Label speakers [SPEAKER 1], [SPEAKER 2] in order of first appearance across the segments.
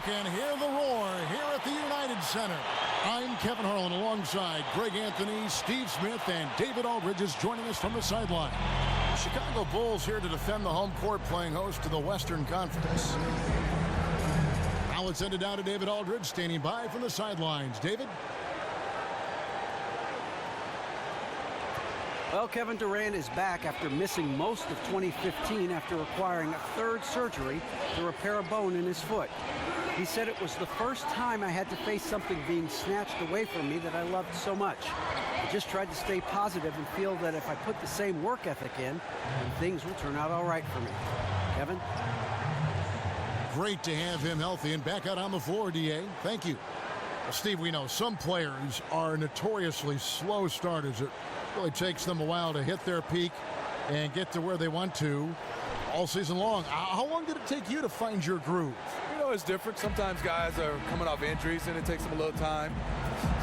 [SPEAKER 1] can hear the roar here at the United Center. I'm Kevin Harlan alongside Greg Anthony, Steve Smith, and David Aldridge is joining us from the sideline. Chicago Bulls here to defend the home court, playing host to the Western Conference. Now let's send it down to David Aldridge, standing by from the sidelines. David?
[SPEAKER 2] Well, Kevin Durant is back after missing most of 2015 after requiring a third surgery to repair a bone in his foot. He said it was the first time I had to face something being snatched away from me that I loved so much. I just tried to stay positive and feel that if I put the same work ethic in, then things will turn out all right for me. Kevin?
[SPEAKER 1] Great to have him healthy and back out on the floor, DA. Thank you. Well, Steve, we know some players are notoriously slow starters. It really takes them a while to hit their peak and get to where they want to all season long. How long did it take you to find your groove?
[SPEAKER 3] You know, it's different. Sometimes guys are coming off injuries and it takes them a little time.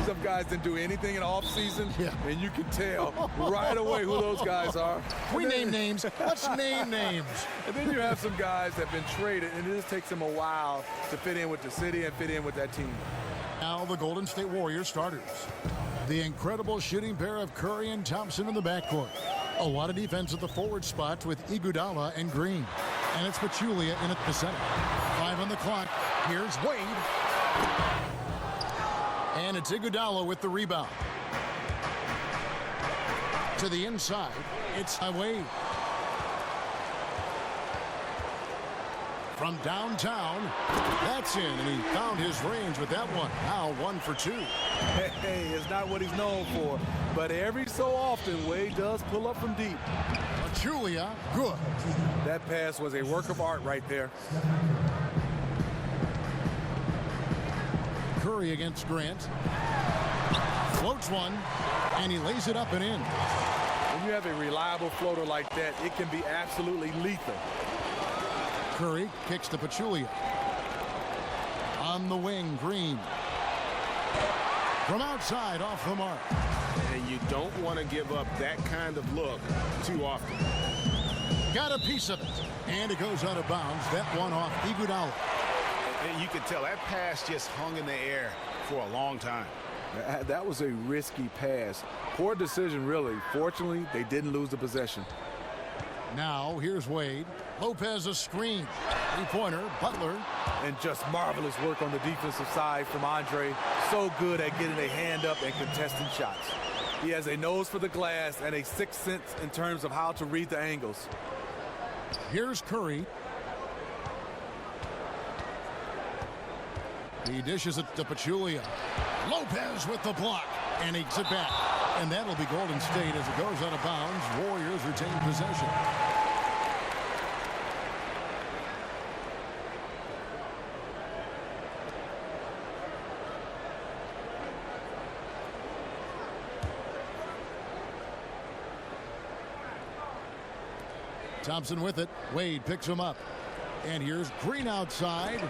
[SPEAKER 3] Some guys didn't do anything in the offseason, and you can tell right away who those guys are.
[SPEAKER 1] We name names. Let's name names.
[SPEAKER 3] And then you have some guys that have been traded, and it just takes them a while to fit in with the city and fit in with that team.
[SPEAKER 1] Now the Golden State Warriors starters. The incredible shooting pair of Curry and Thompson in the backcourt. A lot of defense at the forward spots with Iguodala and Green. And it's Pachulia in at the center. 5 on the clock. Here's Wade. And it's Iguodala with the rebound. To the inside, it's Wade. From downtown, that's in, and he found his range with that one. Now 1 for 2.
[SPEAKER 3] Hey, it's not what he's known for, but every so often, Wade does pull up from deep.
[SPEAKER 1] Pachulia, good.
[SPEAKER 3] That pass was a work of art right there.
[SPEAKER 1] Curry against Grant. Floats one, and he lays it up and in.
[SPEAKER 3] When you have a reliable floater like that, it can be absolutely lethal.
[SPEAKER 1] Curry kicks to Pachulia. On the wing, Green. From outside, off the mark.
[SPEAKER 4] And you don't want to give up that kind of look too often.
[SPEAKER 1] Got a piece of it. And it goes out of bounds. That one off Iguodala.
[SPEAKER 4] And you could tell that pass just hung in the air for a long time.
[SPEAKER 3] That was a risky pass. Poor decision, really. Fortunately, they didn't lose the possession.
[SPEAKER 1] Now, here's Wade. Lopez a screen. 3-pointer, Butler.
[SPEAKER 3] And just marvelous work on the defensive side from Andre. So good at getting a hand up and contesting shots. He has a nose for the glass and a sixth sense in terms of how to read the angles.
[SPEAKER 1] Here's Curry. He dishes it to Pachulia. Lopez with the block. And he gets it back. And that'll be Golden State as it goes out of bounds. Warriors retain possession. Thompson with it. Wade picks him up. And here's Green outside.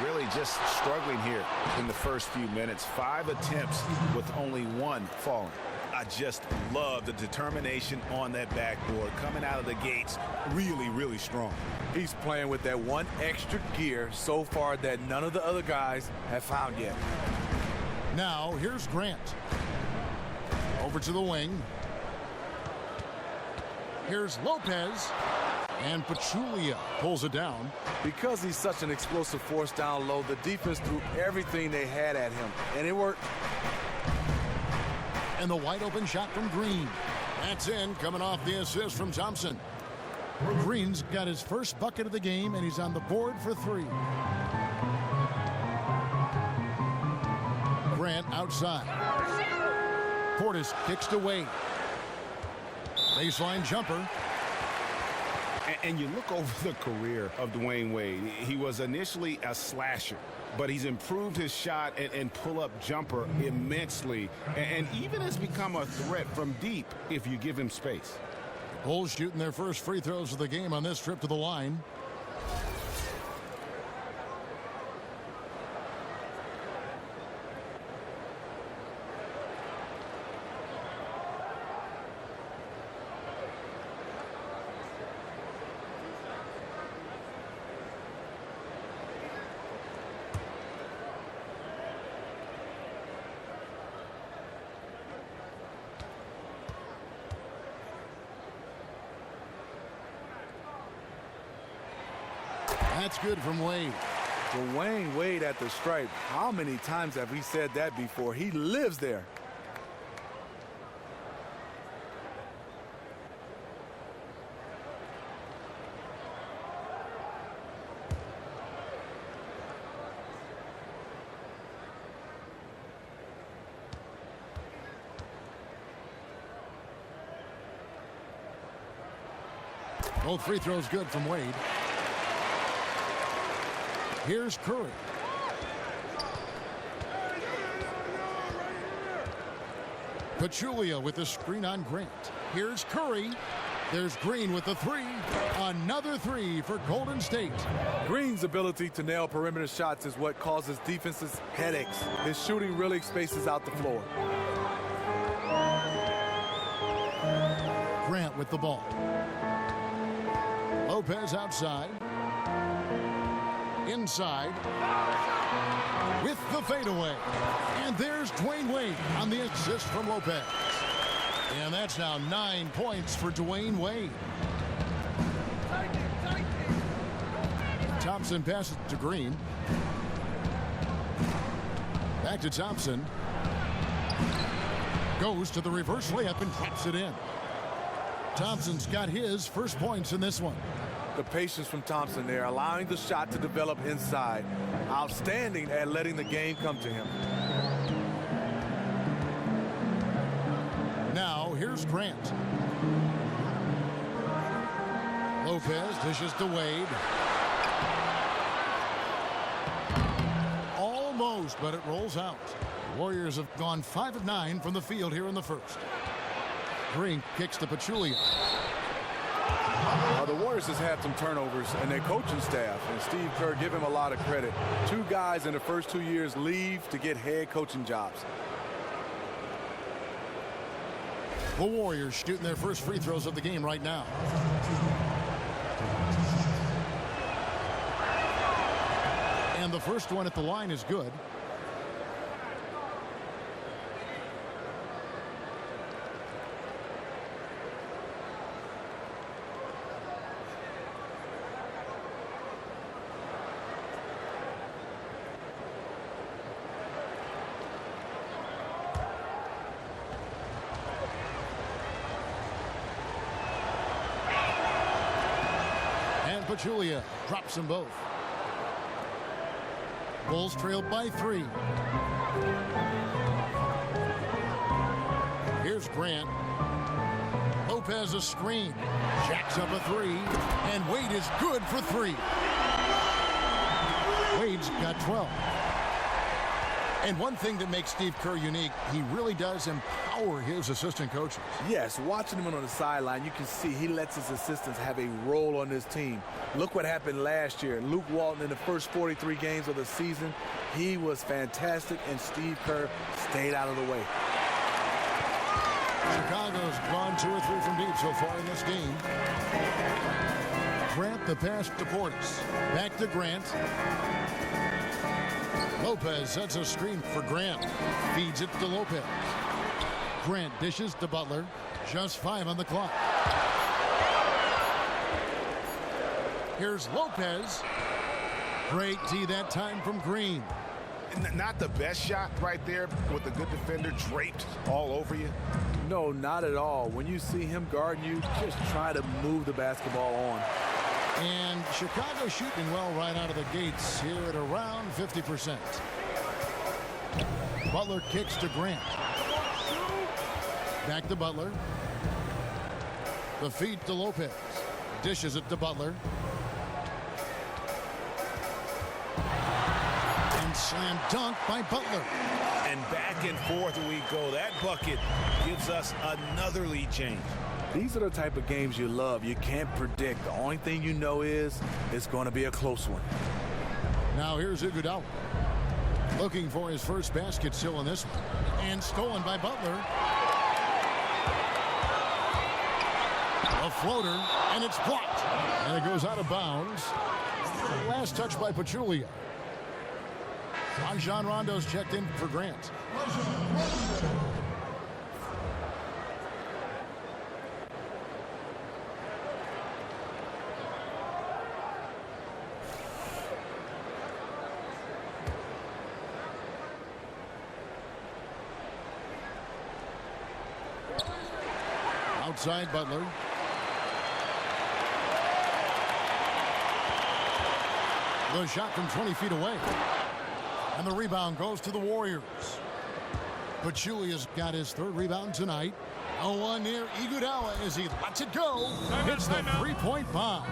[SPEAKER 4] Really just struggling here in the first few minutes. 5 attempts with only 1 falling. I just love the determination on that backboard. Coming out of the gates really, really strong.
[SPEAKER 3] He's playing with that one extra gear so far that none of the other guys have found yet.
[SPEAKER 1] Now here's Grant. Over to the wing. Here's Lopez. And Pachulia pulls it down.
[SPEAKER 3] Because he's such an explosive force down low, the defense threw everything they had at him, and it worked.
[SPEAKER 1] And the wide open shot from Green. That's in, coming off the assist from Thompson. Green's got his first bucket of the game, and he's on the board for 3. Grant outside. Portis kicks to Wade. Baseline jumper.
[SPEAKER 4] And you look over the career of Dwayne Wade. He was initially a slasher, but he's improved his shot and pull-up jumper immensely, and even has become a threat from deep if you give him space.
[SPEAKER 1] Bulls shooting their first free throws of the game on this trip to the line. That's good from Wade.
[SPEAKER 3] Dwayne Wade at the stripe. How many times have we said that before? He lives there.
[SPEAKER 1] Both free throws good from Wade. Here's Curry. Pachulia with the screen on Grant. Here's Curry. There's Green with the three. Another three for Golden State.
[SPEAKER 3] Green's ability to nail perimeter shots is what causes defenses headaches. His shooting really spaces out the floor.
[SPEAKER 1] Grant with the ball. Lopez outside. Inside. With the fadeaway. And there's Dwayne Wade on the assist from Lopez. And that's now 9 points for Dwayne Wade. Thompson passes to Green. Back to Thompson. Goes to the reverse layup and traps it in. Thompson's got his first points in this one.
[SPEAKER 3] The patience from Thompson there, allowing the shot to develop inside. Outstanding at letting the game come to him.
[SPEAKER 1] Now here's Grant. Lopez dishes to Wade. Almost, but it rolls out. The Warriors have gone 5 of 9 from the field here in the first. Green kicks to Pachulia.
[SPEAKER 3] The Warriors has had some turnovers in their coaching staff, and Steve Kerr give him a lot of credit. 2 guys in the first 2 years leave to get head coaching jobs.
[SPEAKER 1] The Warriors shooting their first free throws of the game right now. And the first one at the line is good. Pachulia drops them both. Bulls trailed by 3. Here's Grant. Lopez a screen. Jacks up a 3. And Wade is good for 3. Wade's got 12. And one thing that makes Steve Kerr unique, he really does empower his assistant coaches.
[SPEAKER 3] Yes, watching him on the sideline, you can see he lets his assistants have a role on this team. Look what happened last year. Luke Walton in the first 43 games of the season, he was fantastic, and Steve Kerr stayed out of the way.
[SPEAKER 1] Chicago's gone 2 or 3 from deep so far in this game. Grant the pass to Portis. Back to Grant. Lopez sets a screen for Grant. Feeds it to Lopez. Grant dishes to Butler. Just 5 on the clock. Here's Lopez. Great D that time from Green.
[SPEAKER 4] Not the best shot right there with a good defender draped all over you.
[SPEAKER 3] No, not at all. When you see him guarding you, just try to move the basketball on.
[SPEAKER 1] And Chicago shooting well right out of the gates here at around 50%. Butler kicks to Grant. Back to Butler. The feed to Lopez. Dishes it to Butler. And slam dunk by Butler.
[SPEAKER 4] And back and forth we go. That bucket gives us another lead change.
[SPEAKER 3] These are the type of games you love. You can't predict. The only thing you know is it's going to be a close one.
[SPEAKER 1] Now here's Iguodala. Looking for his first basket still in this one. And stolen by Butler. A floater, and it's blocked. And it goes out of bounds. Last touch by Pachulia. Rajon Rondo's checked in for Grant. outside Butler. The shot from 20 feet away. And the rebound goes to the Warriors. Pachulia's got his third rebound tonight. A one near Iguodala as he lets it go. Hits the three-point bomb.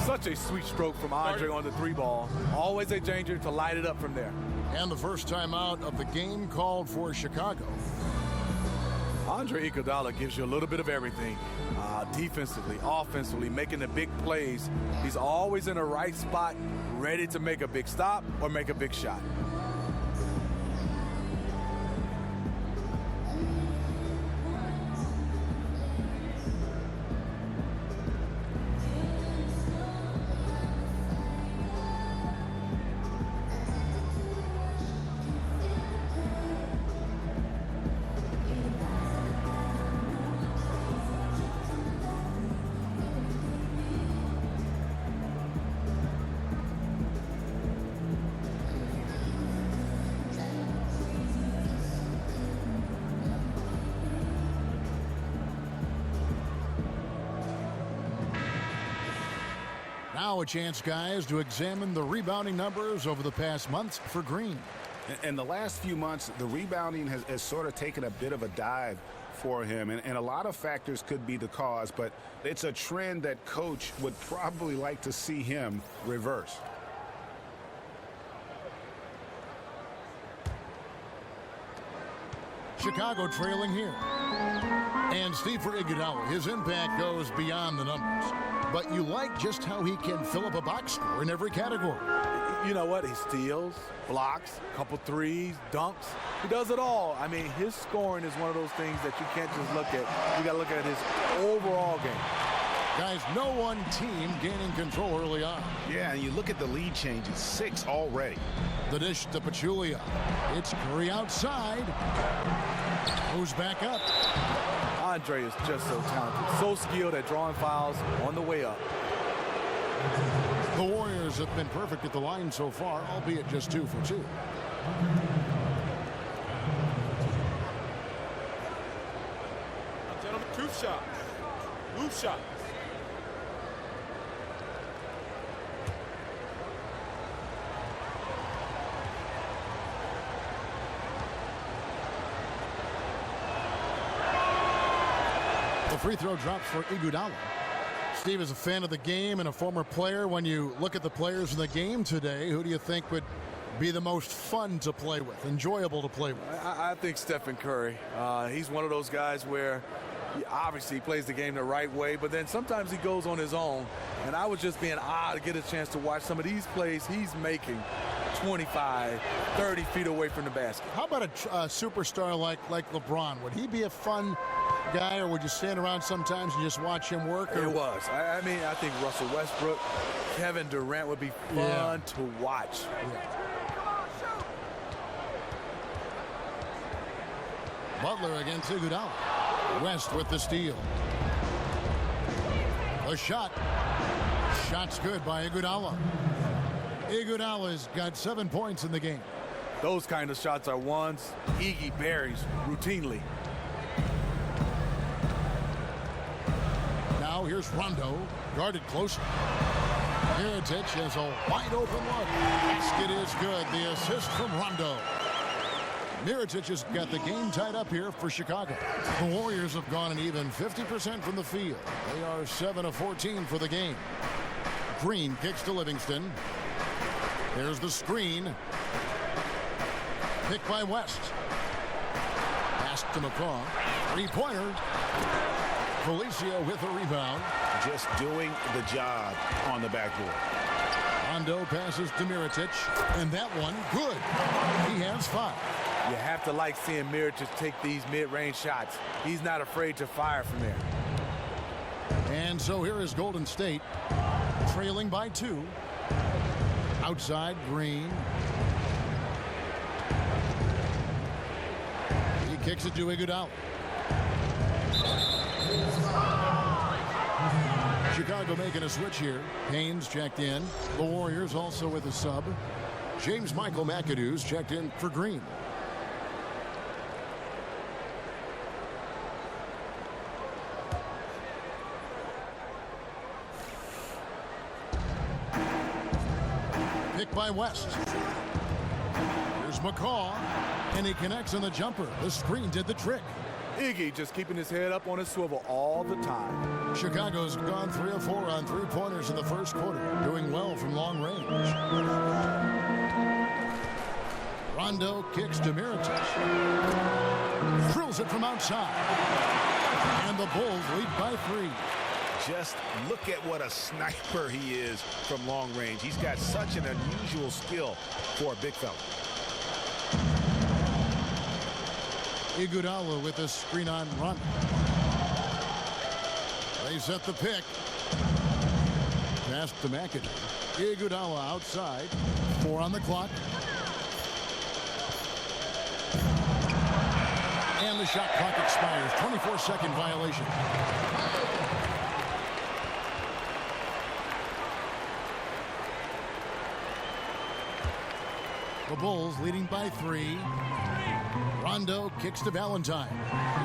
[SPEAKER 3] Such a sweet stroke from Andre on the three ball. Always a danger to light it up from there.
[SPEAKER 1] And the first time out of the game called for Chicago.
[SPEAKER 3] Andre Iguodala gives you a little bit of everything. Defensively, offensively, making the big plays. He's always in the right spot, ready to make a big stop or make a big shot.
[SPEAKER 1] Now a chance, guys, to examine the rebounding numbers over the past months for Green.
[SPEAKER 4] In the last few months, the rebounding has sort of taken a bit of a dive for him, and a lot of factors could be the cause, but it's a trend that coach would probably like to see him reverse.
[SPEAKER 1] Chicago trailing here. And Steve, for Iguodala, his impact goes beyond the numbers. But you like just how he can fill up a box score in every category.
[SPEAKER 3] You know what? He steals, blocks, couple threes, dunks. He does it all. I mean, his scoring is one of those things that you can't just look at. You got to look at his overall game.
[SPEAKER 1] Guys, no one team gaining control early on.
[SPEAKER 4] Yeah, and you look at the lead changes, 6 already.
[SPEAKER 1] The dish to Pachulia. It's Curry outside. Goes back up.
[SPEAKER 3] Andre is just so talented, so skilled at drawing fouls on the way up.
[SPEAKER 1] The Warriors have been perfect at the line so far, albeit just 2 for 2.
[SPEAKER 5] Gentlemen, 2 shots. Move shots.
[SPEAKER 1] The free throw drops for Iguodala. Steve is a fan of the game and a former player. When you look at the players in the game today, who do you think would be the most fun to play with, enjoyable to play with?
[SPEAKER 3] I think Stephen Curry. He's one of those guys where he obviously plays the game the right way, but then sometimes he goes on his own. And I was just being odd to get a chance to watch some of these plays he's making 25, 30 feet away from the basket.
[SPEAKER 1] How about a superstar like LeBron? Would he be a fun guy, or would you stand around sometimes and just watch him work? Or?
[SPEAKER 3] It was. I mean, I think Russell Westbrook, Kevin Durant would be fun to watch.
[SPEAKER 1] Yeah. Butler against Iguodala. West with the steal. A shot. Shot's good by Iguodala. Iguodala's got 7 points in the game.
[SPEAKER 3] Those kind of shots are ones Iggy buries routinely.
[SPEAKER 1] Now here's Rondo, guarded closer. Mirotic has a wide open look. Basket is good. The assist from Rondo. Mirotic has got the game tied up here for Chicago. The Warriors have gone an even 50% from the field. They are 7 of 14 for the game. Green kicks to Livingston. There's the screen. Picked by West. Pass to McCaw. Three-pointer. Felicia with a rebound.
[SPEAKER 4] Just doing the job on the backboard.
[SPEAKER 1] Rondo passes to Mirotic. And that one, good. He has 5.
[SPEAKER 3] You have to like seeing Mirotic take these mid-range shots. He's not afraid to fire from there.
[SPEAKER 1] And so here is Golden State, trailing by 2. Outside, Green. He kicks it to Iguodala. Chicago making a switch here. Haynes checked in. The Warriors also with a sub. James Michael McAdoo's checked in for Green. by West. Here's McCaw, and he connects on the jumper. The screen did the trick.
[SPEAKER 3] Iggy just keeping his head up on his swivel all the time.
[SPEAKER 1] Chicago's gone 3 of 4 on three-pointers in the first quarter, doing well from long range. Rondo kicks to Mirotic. Drills it from outside. And the Bulls lead by 3.
[SPEAKER 4] Just look at what a sniper he is from long range. He's got such an unusual skill for a big fella.
[SPEAKER 1] Iguodala with a screen on Rondo. They set the pick. Pass to McAdoo. Iguodala outside. 4 on the clock. And the shot clock expires. 24-second violation. The Bulls leading by 3. Rondo kicks to Valentine.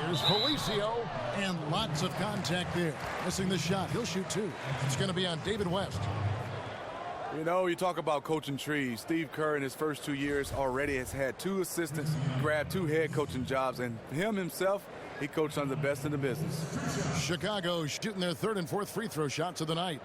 [SPEAKER 1] Here's Felicio, and lots of contact there. Missing the shot. He'll shoot 2. It's going to be on David West.
[SPEAKER 3] You know, you talk about coaching trees. Steve Kerr in his first 2 years already has had 2 assistants, grabbed 2 head coaching jobs, and him himself, he coached on the best in the business.
[SPEAKER 1] Chicago shooting their 3rd and 4th free throw shots of the night.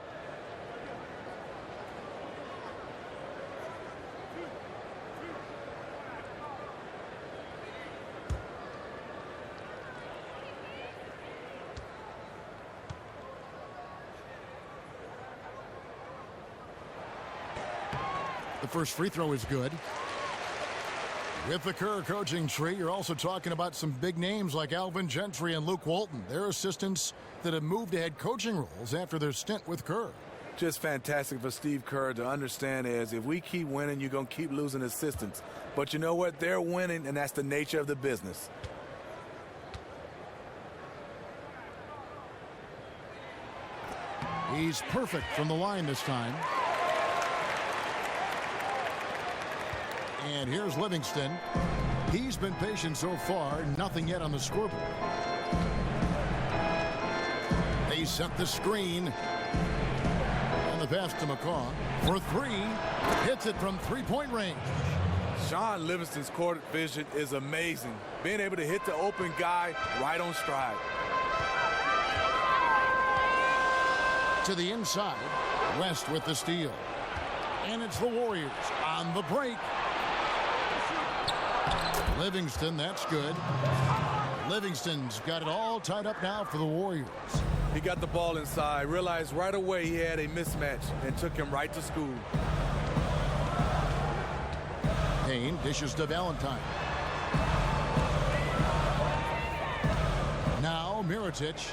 [SPEAKER 1] The first free throw is good. With the Kerr coaching tree, you're also talking about some big names like Alvin Gentry and Luke Walton. They're assistants that have moved to head coaching roles after their stint with Kerr.
[SPEAKER 3] Just fantastic for Steve Kerr to understand is if we keep winning, you're going to keep losing assistants. But you know what? They're winning, and that's the nature of the business.
[SPEAKER 1] He's perfect from the line this time. And here's Livingston. He's been patient so far. Nothing yet on the scoreboard. They set the screen. And the pass to McCaw for 3. Hits it from three-point range.
[SPEAKER 3] Shaun Livingston's court vision is amazing. Being able to hit the open guy right on stride.
[SPEAKER 1] To the inside. West with the steal. And it's the Warriors on the break. Livingston, that's good. Livingston's got it all tied up now for the Warriors.
[SPEAKER 3] He got the ball inside, realized right away he had a mismatch, and took him right to school.
[SPEAKER 1] Payne dishes to Valentine. Now Mirotic.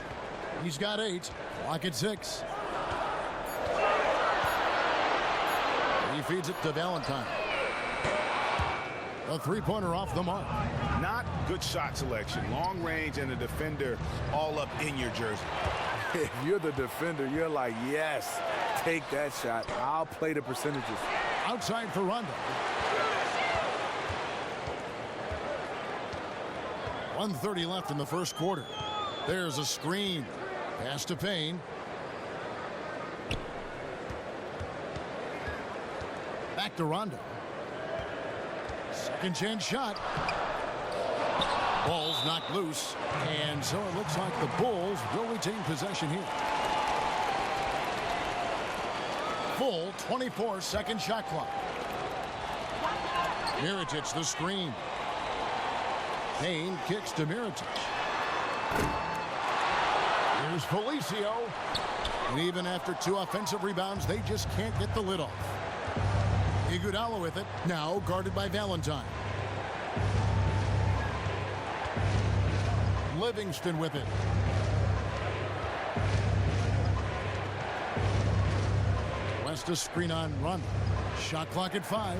[SPEAKER 1] He's got 8. Clock at 6. He feeds it to Valentine. A three-pointer off the mark.
[SPEAKER 4] Not good shot selection. Long range and a defender all up in your jersey.
[SPEAKER 3] If you're the defender, you're like, yes, take that shot. I'll play the percentages.
[SPEAKER 1] Outside for Rondo. 1:30 left in the first quarter. There's a screen. Pass to Payne. Back to Rondo. Second chance shot. Ball's knocked loose. And so it looks like the Bulls will retain possession here. Full 24-second shot clock. Mirotic the screen. Payne kicks to Mirotic. Here's Felicio. And even after 2 offensive rebounds, they just can't get the lid off. Iguodala with it. Now guarded by Valentine. Livingston with it. West a screen on Rondo. Shot clock at 5.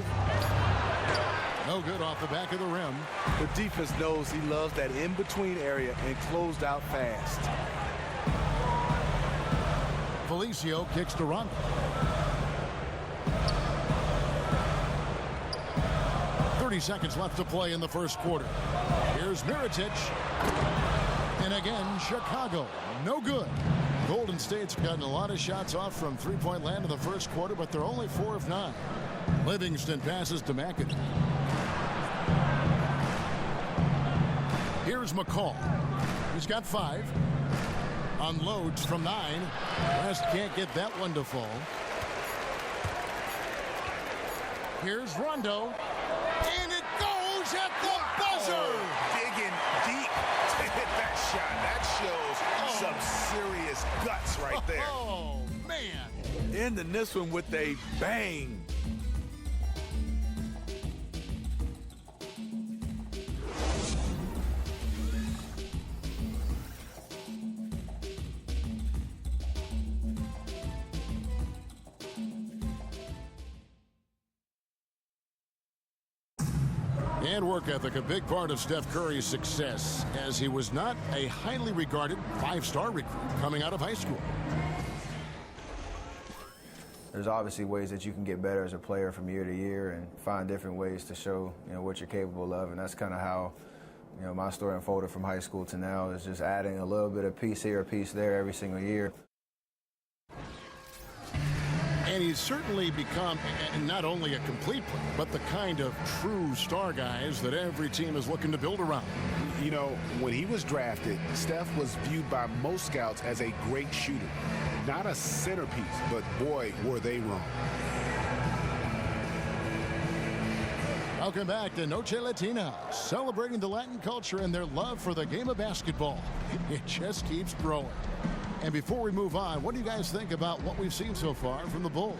[SPEAKER 1] No good off the back of the rim.
[SPEAKER 3] The defense knows he loves that in-between area and closed out fast.
[SPEAKER 1] Felicio kicks to Rondo. Seconds left to play in the first quarter. Here's Mirotic. And again, Chicago. No good. Golden State's gotten a lot of shots off from three-point land in the first quarter, but they're only 4 of 9. Livingston passes to McAdoo. Here's McCall. He's got 5. Unloads from 9. West can't get that one to fall. Here's Rondo. And it goes at the buzzer!
[SPEAKER 4] Digging deep to hit that shot. That shows some serious guts right there.
[SPEAKER 1] Oh, man.
[SPEAKER 3] Ending this one with a bang.
[SPEAKER 1] And work ethic, a big part of Steph Curry's success, as he was not a highly regarded 5-star recruit coming out of high school.
[SPEAKER 6] There's obviously ways that you can get better as a player from year to year and find different ways to show, what you're capable of, and that's kind of how, my story unfolded from high school to now, is just adding a little bit of piece here, a piece there every single year.
[SPEAKER 1] And he's certainly become not only a complete player, but the kind of true star guys that every team is looking to build around.
[SPEAKER 4] When he was drafted, Steph was viewed by most scouts as a great shooter. Not a centerpiece, but boy, were they wrong.
[SPEAKER 1] Welcome back to Noche Latina, celebrating the Latin culture and their love for the game of basketball. It just keeps growing. And before we move on, what do you guys think about what we've seen so far from the Bulls?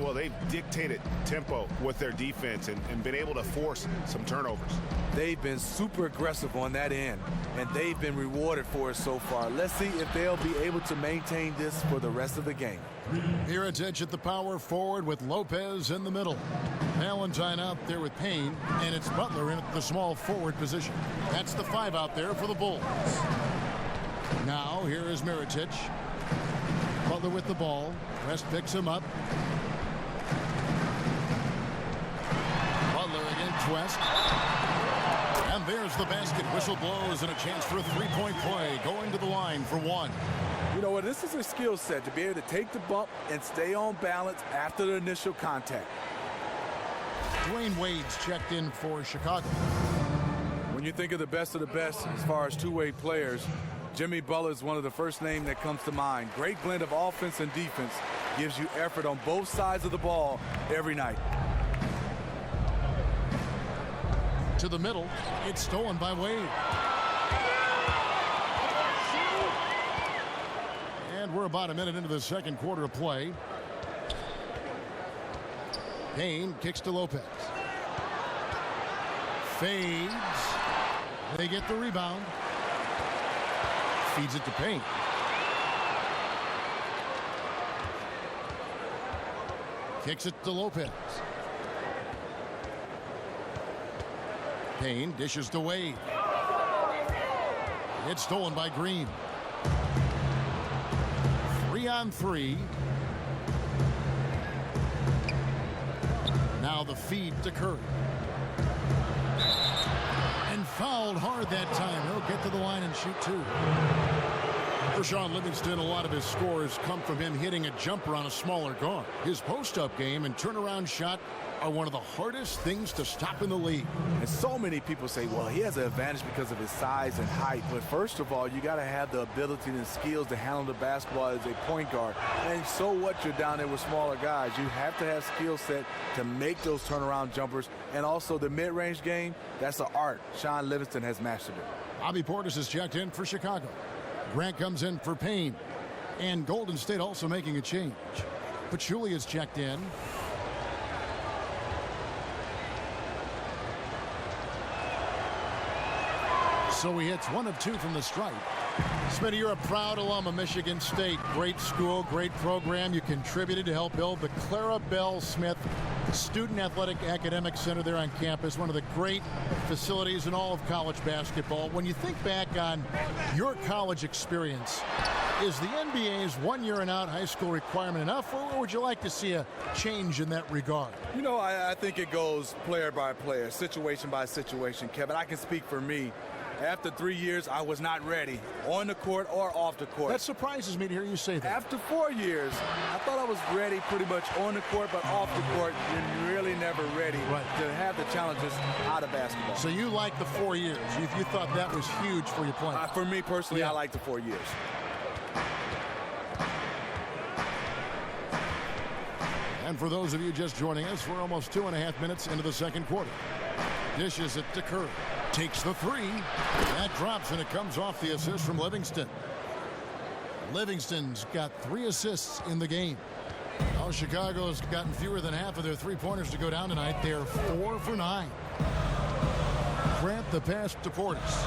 [SPEAKER 4] Well, they've dictated tempo with their defense and been able to force some turnovers.
[SPEAKER 3] They've been super aggressive on that end, and they've been rewarded for it so far. Let's see if they'll be able to maintain this for the rest of the game.
[SPEAKER 1] Mirotić at the power forward with Lopez in the middle. Valentine out there with Payne, and it's Butler in at the small forward position. That's the 5 out there for the Bulls. Now, here is Mirotić. Butler with the ball. West picks him up. Butler against West. And there's the basket. Whistle blows and a chance for a 3-point play. Going to the line for 1.
[SPEAKER 3] You know what? This is a skill set to be able to take the bump and stay on balance after the initial contact.
[SPEAKER 1] Dwayne Wade's checked in for Chicago.
[SPEAKER 3] When you think of the best as far as two-way players, Jimmy Butler is one of the first names that comes to mind. Great blend of offense and defense. Gives you effort on both sides of the ball every night.
[SPEAKER 1] To the middle. It's stolen by Wade. And we're about a minute into the second quarter of play. Payne kicks to Lopez. Fades. They get the rebound. Feeds it to Payne. Kicks it to Lopez. Payne dishes to Wade. It's stolen by Green. 3-on-3. Now the feed to Curry. And fouled hard that time. He'll get to the line and shoot 2. For Shaun Livingston, a lot of his scores come from him hitting a jumper on a smaller guard. His post-up game and turnaround shot are one of the hardest things to stop in the league.
[SPEAKER 3] And so many people say, well, he has an advantage because of his size and height. But first of all, you got to have the ability and skills to handle the basketball as a point guard. And so what, you're down there with smaller guys. You have to have skill set to make those turnaround jumpers. And also the mid-range game, that's an art. Shaun Livingston has mastered it.
[SPEAKER 1] Bobby Portis is checked in for Chicago. Grant comes in for Payne. And Golden State also making a change. Pachulia is checked in. So he hits 1 of 2 from the stripe. Smitty, you're a proud alum of Michigan State. Great school, great program. You contributed to help build the Clara Bell Smith Student Athletic Academic Center there on campus. One of the great facilities in all of college basketball. When you think back on your college experience, is the NBA's 1 year and out high school requirement enough, or would you like to see a change in that regard?
[SPEAKER 3] You know, I think it goes player by player, situation by situation, Kevin. I can speak for me. After 3 years, I was not ready, on the court or off the court.
[SPEAKER 1] That surprises me to hear you say that.
[SPEAKER 3] After 4 years, I thought I was ready pretty much on the court, but off the court, you're really never ready to have the challenges out of basketball.
[SPEAKER 1] So you like the 4 years. You thought that was huge for your playing.
[SPEAKER 3] For me personally, I like the 4 years.
[SPEAKER 1] And for those of you just joining us, we're almost 2.5 minutes into the second quarter. Dishes it to Curry. Takes the three. That drops, and it comes off the assist from Livingston. Livingston's got 3 assists in the game. Now Chicago's gotten fewer than half of their three-pointers to go down tonight. They're 4 for 9. Grant the pass to Portis.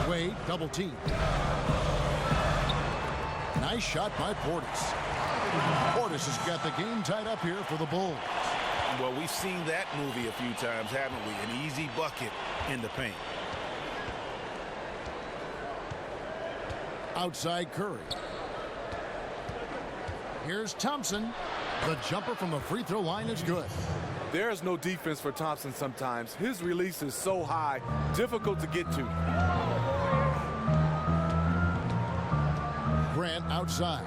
[SPEAKER 1] Wade double team. Nice shot by Portis. Portis has got the game tied up here for the Bulls.
[SPEAKER 4] Well, we've seen that movie a few times, haven't we? An easy bucket in the paint.
[SPEAKER 1] Outside Curry. Here's Thompson. The jumper from the free throw line is good.
[SPEAKER 3] There's no defense for Thompson sometimes. His release is so high, difficult to get to.
[SPEAKER 1] Grant outside.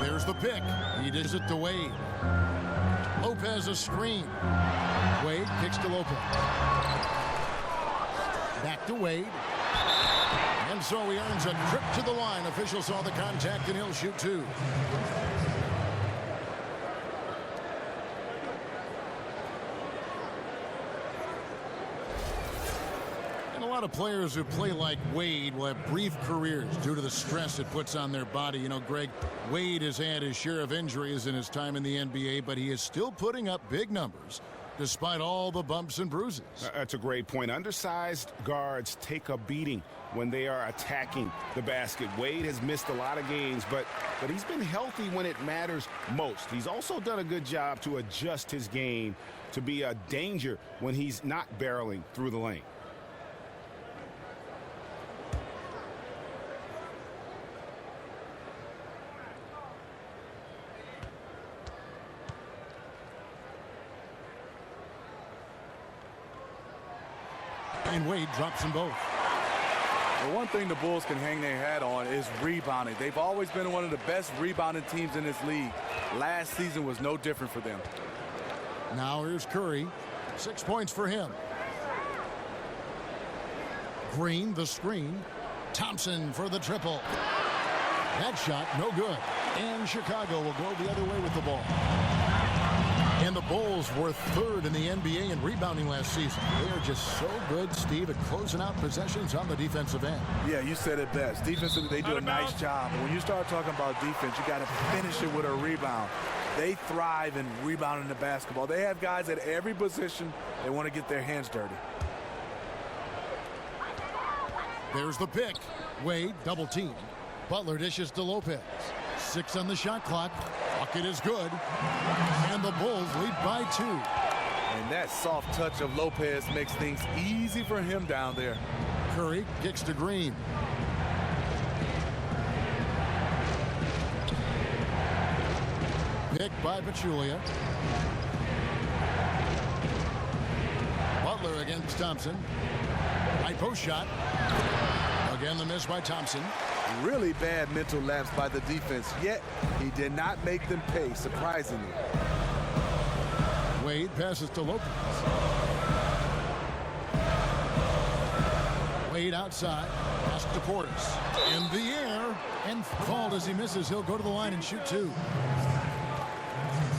[SPEAKER 1] There's the pick. He dishes it to Wade. Lopez a screen. Wade kicks to Lopez. Back to Wade. And so he earns a trip to the line. Official saw the contact, and he'll shoot 2. And a lot of players who play like Wade will have brief careers due to the stress it puts on their body. You know, Greg, Wade has had his share of injuries in his time in the NBA, but he is still putting up big numbers despite all the bumps and bruises.
[SPEAKER 4] That's a great point. Undersized guards take a beating when they are attacking the basket. Wade has missed a lot of games, but he's been healthy when it matters most. He's also done a good job to adjust his game to be a danger when he's not barreling through the lane.
[SPEAKER 1] And Wade drops them both.
[SPEAKER 3] The one thing the Bulls can hang their hat on is rebounding. They've always been one of the best rebounding teams in this league. Last season was no different for them.
[SPEAKER 1] Now here's Curry. 6 points for him. Green, the screen. Thompson for the triple. That shot, no good. And Chicago will go the other way with the ball. And the Bulls were 3rd in the NBA in rebounding last season. They are just so good, Steve, at closing out possessions on the defensive end.
[SPEAKER 3] Yeah, you said it best. Defensively, they do a nice job. But when you start talking about defense, you got to finish it with a rebound. They thrive in rebounding the basketball. They have guys at every position. They want to get their hands dirty.
[SPEAKER 1] There's the pick. Wade, double team. Butler dishes to Lopez. 6 on the shot clock. Bucket is good. And the Bulls lead by 2.
[SPEAKER 3] And that soft touch of Lopez makes things easy for him down there.
[SPEAKER 1] Curry kicks to Green. Picked by Pachulia. Butler against Thompson. High post shot. Again, the miss by Thompson.
[SPEAKER 3] Really bad mental lapse by the defense, yet he did not make them pay, surprisingly.
[SPEAKER 1] Wade passes to Lopez. Wade outside. Pass to Portis. In the air. And called as he misses. He'll go to the line and shoot 2.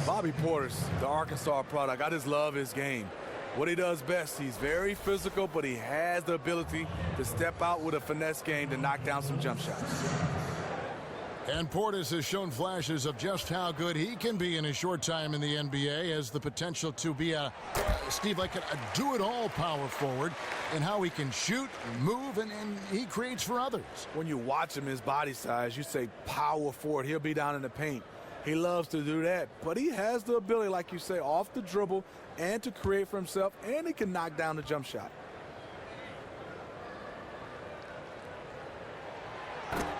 [SPEAKER 3] Bobby Portis, the Arkansas product. I just love his game. What he does best, he's very physical, but he has the ability to step out with a finesse game to knock down some jump shots.
[SPEAKER 1] And Portis has shown flashes of just how good he can be in his short time in the NBA, has the potential to be a do-it-all power forward, and how he can shoot, move, and he creates for others.
[SPEAKER 3] When you watch him, his body size, you say power forward. He'll be down in the paint. He loves to do that, but he has the ability, like you say, off the dribble and to create for himself, and he can knock down the jump shot.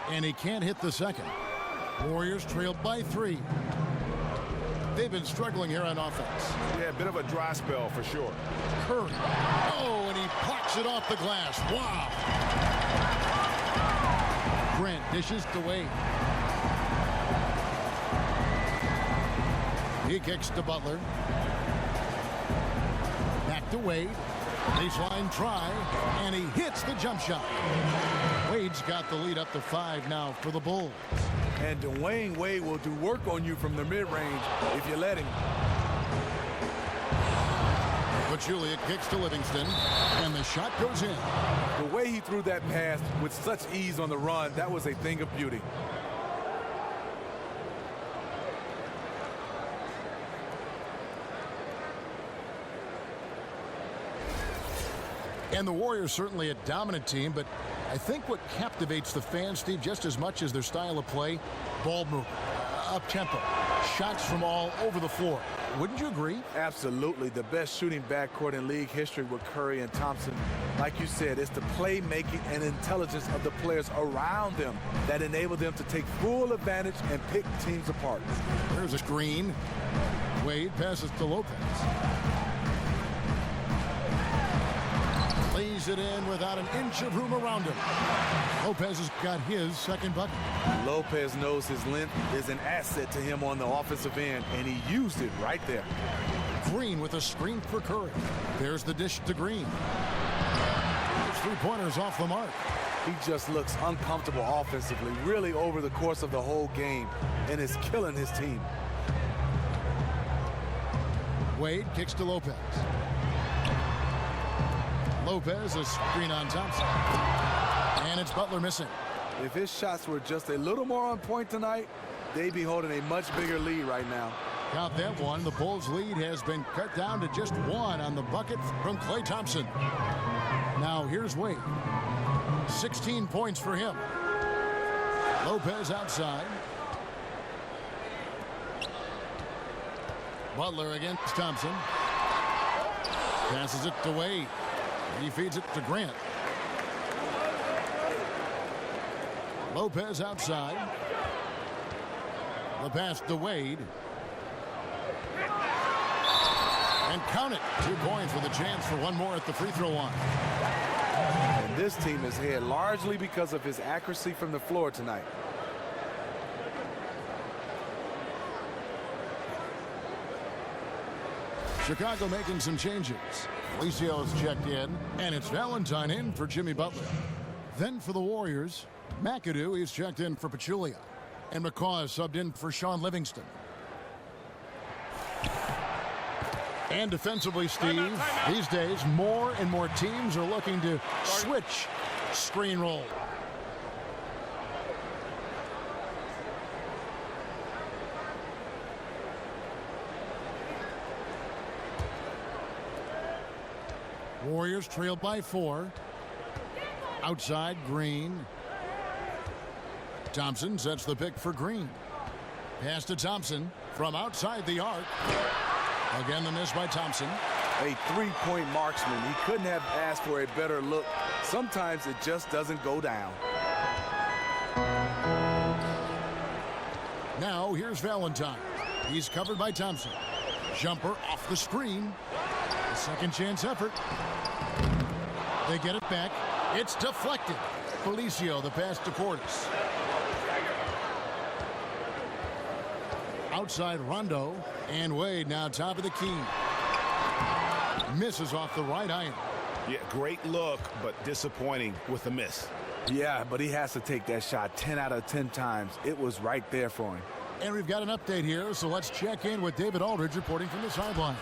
[SPEAKER 1] And he can't hit the second. Warriors trailed by 3. They've been struggling here on offense.
[SPEAKER 4] Yeah, a bit of a dry spell for sure.
[SPEAKER 1] Curry. Oh, and he parks it off the glass. Wow. Grant dishes to Wade. He kicks to Butler. Back to Wade. Baseline try, and he hits the jump shot. Wade's got the lead up to 5 now for the Bulls.
[SPEAKER 3] And Dwayne Wade will do work on you from the mid-range if you let him.
[SPEAKER 1] Pachulia kicks to Livingston, and the shot goes in.
[SPEAKER 3] The way he threw that pass with such ease on the run, that was a thing of beauty.
[SPEAKER 1] And the Warriors certainly a dominant team, but I think what captivates the fans, Steve, just as much as their style of play, ball movement, up-tempo, shots from all over the floor. Wouldn't you agree?
[SPEAKER 3] Absolutely. The best shooting backcourt in league history with Curry and Thompson. Like you said, it's the playmaking and intelligence of the players around them that enable them to take full advantage and pick teams apart.
[SPEAKER 1] There's a screen. Wade passes to Lopez. Lays it in without an inch of room around him. Lopez has got his second bucket.
[SPEAKER 3] Lopez knows his length is an asset to him on the offensive end, and he used it right there.
[SPEAKER 1] Green with a screen for Curry. There's the dish to Green. His three-pointers off the mark.
[SPEAKER 3] He just looks uncomfortable offensively, really over the course of the whole game, and is killing his team.
[SPEAKER 1] Wade kicks to Lopez. Lopez, a screen on Thompson. And it's Butler missing.
[SPEAKER 3] If his shots were just a little more on point tonight, they'd be holding a much bigger lead right now.
[SPEAKER 1] Count that one. The Bulls' lead has been cut down to just 1 on the bucket from Klay Thompson. Now here's Wade. 16 points for him. Lopez outside. Butler against Thompson. Passes it to Wade. He feeds it to Grant. Lopez outside. The pass to Wade. And count it. 2 points with a chance for one more at the free throw line.
[SPEAKER 3] And this team is ahead largely because of his accuracy from the floor tonight.
[SPEAKER 1] Chicago making some changes. Felicio's checked in, and it's Valentine in for Jimmy Butler. Then for the Warriors, McAdoo, he's checked in for Pachulia. And McCaw is subbed in for Sean Livingston. And defensively, Steve, these days, more and more teams are looking to switch screen roll. Warriors trailed by 4. Outside, Green. Thompson sets the pick for Green. Pass to Thompson from outside the arc. Again, the miss by Thompson.
[SPEAKER 3] A three-point marksman. He couldn't have asked for a better look. Sometimes it just doesn't go down.
[SPEAKER 1] Now, here's Valentine. He's covered by Thompson. Jumper off the screen. A second chance effort. They get it back. It's deflected. Felicio, the pass to Portis. Outside Rondo, and Wade now top of the key. Misses off the right iron.
[SPEAKER 4] Yeah, great look, but disappointing with the miss.
[SPEAKER 3] Yeah, but he has to take that shot 10 out of 10 times. It was right there for him.
[SPEAKER 1] And we've got an update here, so let's check in with David Aldridge reporting from the sideline.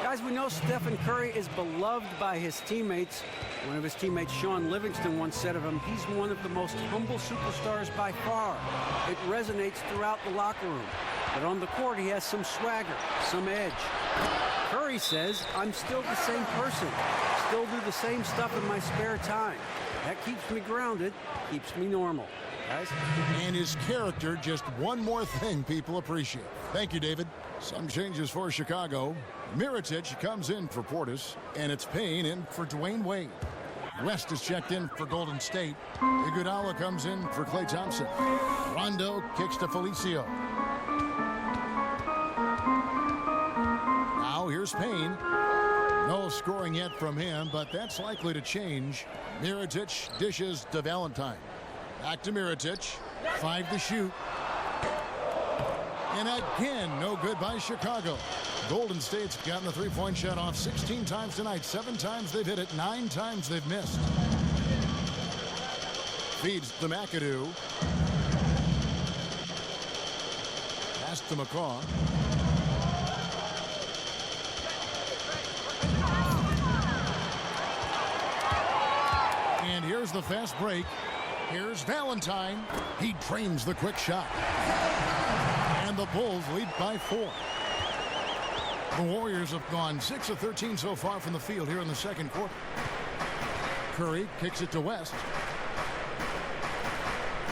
[SPEAKER 2] Guys, we know Stephen Curry is beloved by his teammates. One of his teammates, Sean Livingston, once said of him, he's one of the most humble superstars by far. It resonates throughout the locker room. But on the court, he has some swagger, some edge. Curry says, I'm still the same person. Still do the same stuff in my spare time. That keeps me grounded, keeps me normal. Guys?
[SPEAKER 1] And his character, just one more thing people appreciate. Thank you, David. Some changes for Chicago. Mirotic comes in for Portis, and it's Payne in for Dwayne Wade. West is checked in for Golden State. Iguodala comes in for Klay Thompson. Rondo kicks to Felicio. Here's Payne. No scoring yet from him, but that's likely to change. Mirotic dishes to Valentine. Back to Mirotic. 5 to shoot. And again, no good by Chicago. Golden State's gotten the three-point shot off 16 times tonight. 7 times they've hit it. 9 times they've missed. Feeds to McAdoo. Pass to McCaw. And here's the fast break. Here's Valentine. He trains the quick shot. And the Bulls lead by 4. The Warriors have gone 6 of 13 so far from the field here in the second quarter. Curry kicks it to West.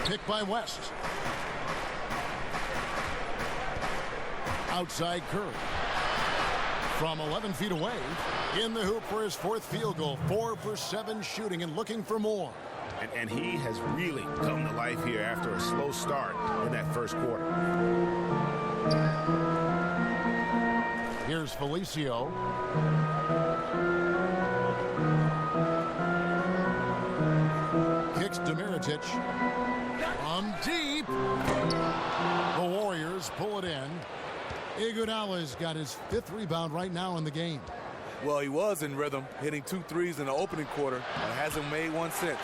[SPEAKER 1] Pick by West. Outside Curry. From 11 feet away. In the hoop for his 4th field goal. 4 for 7 shooting and looking for more.
[SPEAKER 4] And he has really come to life here after a slow start in that first quarter.
[SPEAKER 1] Here's Felicio. Kicks to Mirotic. From deep. The Warriors pull it in. Iguodala's got his 5th rebound right now in the game.
[SPEAKER 3] Well, he was in rhythm, hitting 2 threes in the opening quarter, but hasn't made one since.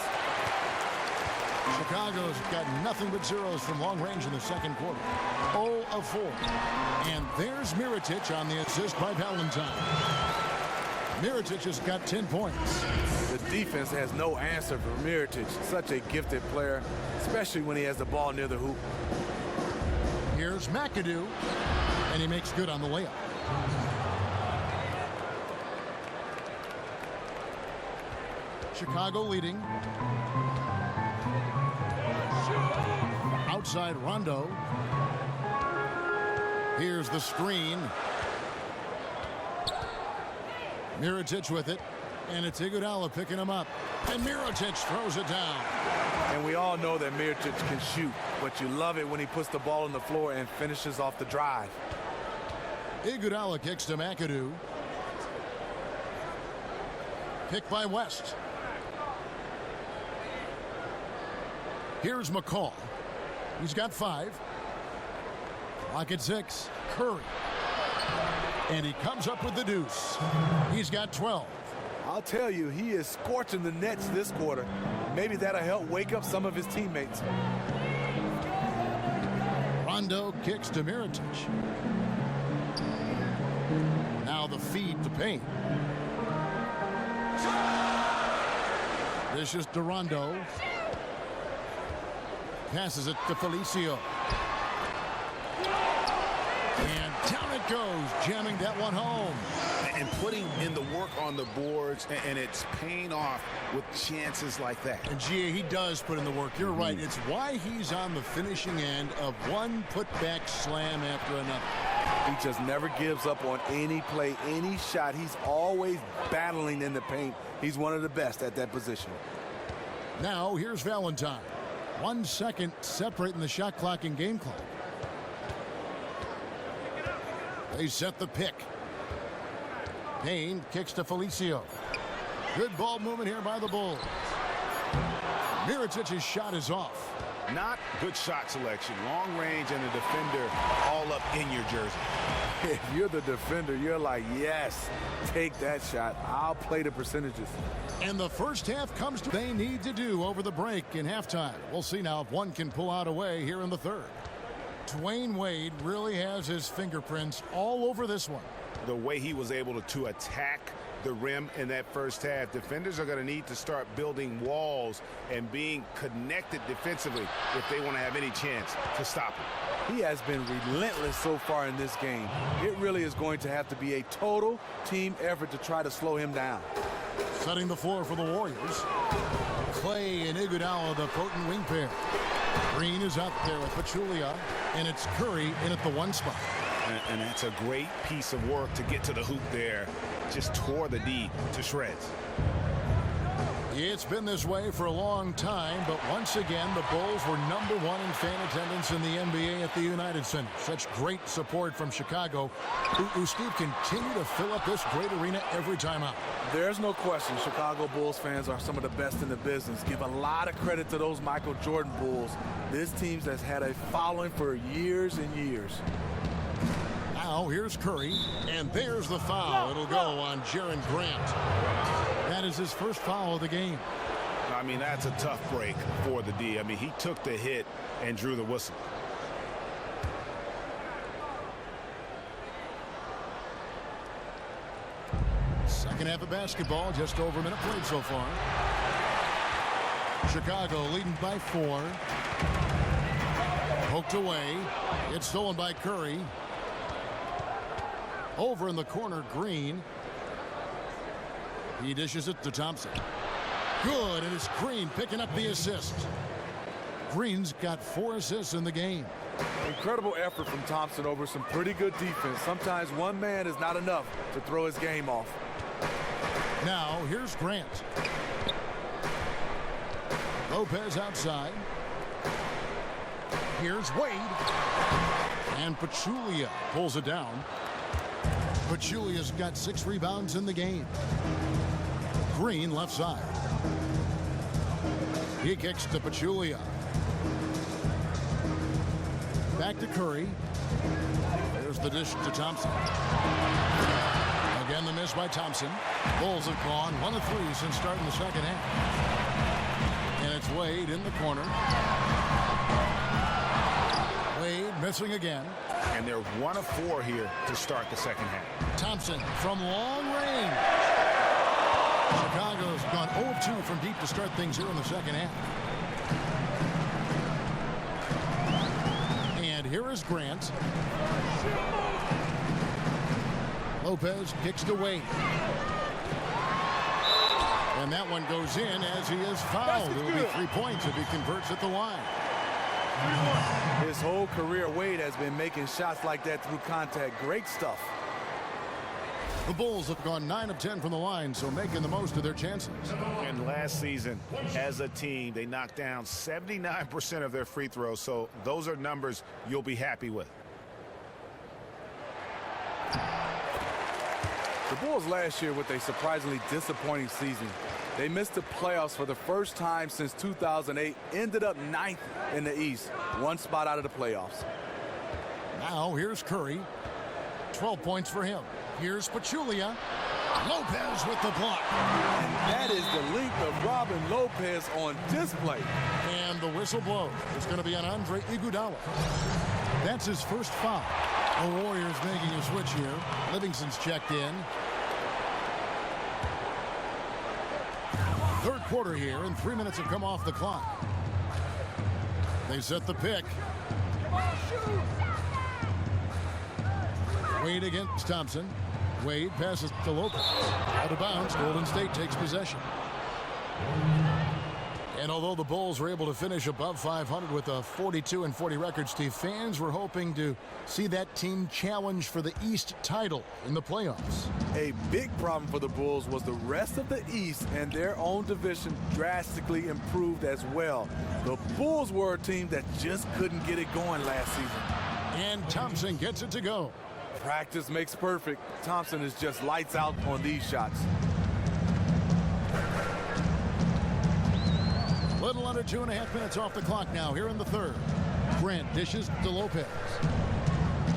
[SPEAKER 1] Chicago's got nothing but zeros from long range in the second quarter. 0 of 4. And there's Mirotic on the assist by Valentine. Mirotic has got 10 points.
[SPEAKER 3] The defense has no answer for Mirotic. Such a gifted player, especially when he has the ball near the hoop.
[SPEAKER 1] Here's McAdoo, and he makes good on the layup. Chicago leading. Outside Rondo. Here's the screen. Mirotic with it. And it's Iguodala picking him up. And Mirotic throws it down.
[SPEAKER 3] And we all know that Mirotic can shoot, but you love it when he puts the ball on the floor and finishes off the drive.
[SPEAKER 1] Iguodala kicks to McAdoo. Pick by West. Here's McCaw. He's got 5. Clock at 6. Curry. And he comes up with the deuce. He's got 12.
[SPEAKER 3] I'll tell you, he is scorching the Nets this quarter. Maybe that'll help wake up some of his teammates.
[SPEAKER 1] Rondo kicks to Mirotic. Now the feed to Payne. This is to Rondo. Passes it to Felicio. And down it goes, jamming that one home.
[SPEAKER 4] And putting in the work on the boards, and it's paying off with chances like that.
[SPEAKER 1] And Gia, he does put in the work. You're right. It's why he's on the finishing end of one putback slam after another.
[SPEAKER 3] He just never gives up on any play, any shot. He's always battling in the paint. He's one of the best at that position.
[SPEAKER 1] Now here's Valentine. 1 second separating the shot clock and game clock. They set the pick. Payne kicks to Felicio. Good ball movement here by the Bulls. Mirotic's shot is off.
[SPEAKER 4] Not good shot selection. Long range and the defender all up in your jersey.
[SPEAKER 3] If you're the defender, you're like, yes, take that shot. I'll play the percentages.
[SPEAKER 1] And the first half comes to they need to do over the break in halftime. We'll see now if one can pull out away here in the third. Dwayne Wade really has his fingerprints all over this one.
[SPEAKER 4] The way he was able to attack the rim in that first half, defenders are going to need to start building walls and being connected defensively if they want to have any chance to stop him.
[SPEAKER 3] He has been relentless so far in this game. It really is going to have to be a total team effort to try to slow him down.
[SPEAKER 1] Setting the floor for the Warriors. Clay and Iguodala, the potent wing pair. Green is up there with Pachulia, and it's Curry in at the 1 spot.
[SPEAKER 4] And that's a great piece of work to get to the hoop there. Just tore the D to shreds.
[SPEAKER 1] It's been this way for a long time, but once again, the Bulls were #1 in fan attendance in the NBA at the United Center. Such great support from Chicago, who Steve, continue to fill up this great arena every time out.
[SPEAKER 3] There's no question Chicago Bulls fans are some of the best in the business. Give a lot of credit to those Michael Jordan Bulls. This team has had a following for years and years.
[SPEAKER 1] Now here's Curry, and there's the foul. It'll go on Jaren Grant. That is his first foul of the game.
[SPEAKER 4] I mean, that's a tough break for the D. I mean, he took the hit and drew the whistle.
[SPEAKER 1] Second half of basketball, just over a minute played so far. Chicago leading by 4. Poked away. It's stolen by Curry. Over in the corner, Green. He dishes it to Thompson. Good, and it's Green picking up the assist. Green's got 4 assists in the game.
[SPEAKER 3] Incredible effort from Thompson over some pretty good defense. Sometimes one man is not enough to throw his game off.
[SPEAKER 1] Now, here's Grant. Lopez outside. Here's Wade. And Pachulia pulls it down. Pachulia's got 6 rebounds in the game. Green left side. He kicks to Pachulia. Back to Curry. There's the dish to Thompson. Again, the miss by Thompson. Bulls have gone 1 of 3 since starting the second half. And it's Wade in the corner. Wade missing again.
[SPEAKER 4] And they're 1 of 4 here to start the second half.
[SPEAKER 1] Thompson from long range. Chicago's gone 0 of 2 from deep to start things here in the second half. And here is Grant. Lopez kicks to Wade. And that one goes in as he is fouled. It'll be 3 points if he converts at the line.
[SPEAKER 3] His whole career, Wade has been making shots like that through contact. Great stuff.
[SPEAKER 1] The Bulls have gone 9 of 10 from the line, so making the most of their chances.
[SPEAKER 4] And last season, as a team, they knocked down 79% of their free throws, so those are numbers you'll be happy with.
[SPEAKER 3] The Bulls last year with a surprisingly disappointing season. They missed the playoffs for the first time since 2008, ended up 9th in the East, 1 spot out of the playoffs.
[SPEAKER 1] Now here's Curry. 12 points for him. Here's Pachulia. Lopez with the block.
[SPEAKER 3] And that is the length of Robin Lopez on display.
[SPEAKER 1] And the whistle blows. It's going to be on Andre Iguodala. That's his first foul. The Warriors making a switch here. Livingston's checked in. Third quarter here, and 3 minutes have come off the clock. They set the pick. Wade against Thompson. Wade passes to Lopez. Out of bounds, Golden State takes possession. And although the Bulls were able to finish above 500 with a 42-40 record, Steve, fans were hoping to see that team challenge for the East title in the playoffs.
[SPEAKER 3] A big problem for the Bulls was the rest of the East and their own division drastically improved as well. The Bulls were a team that just couldn't get it going last season.
[SPEAKER 1] And Thompson gets it to go.
[SPEAKER 3] Practice makes perfect. Thompson is just lights out on these shots.
[SPEAKER 1] Little under 2.5 minutes off the clock now here in the third. Grant dishes to Lopez.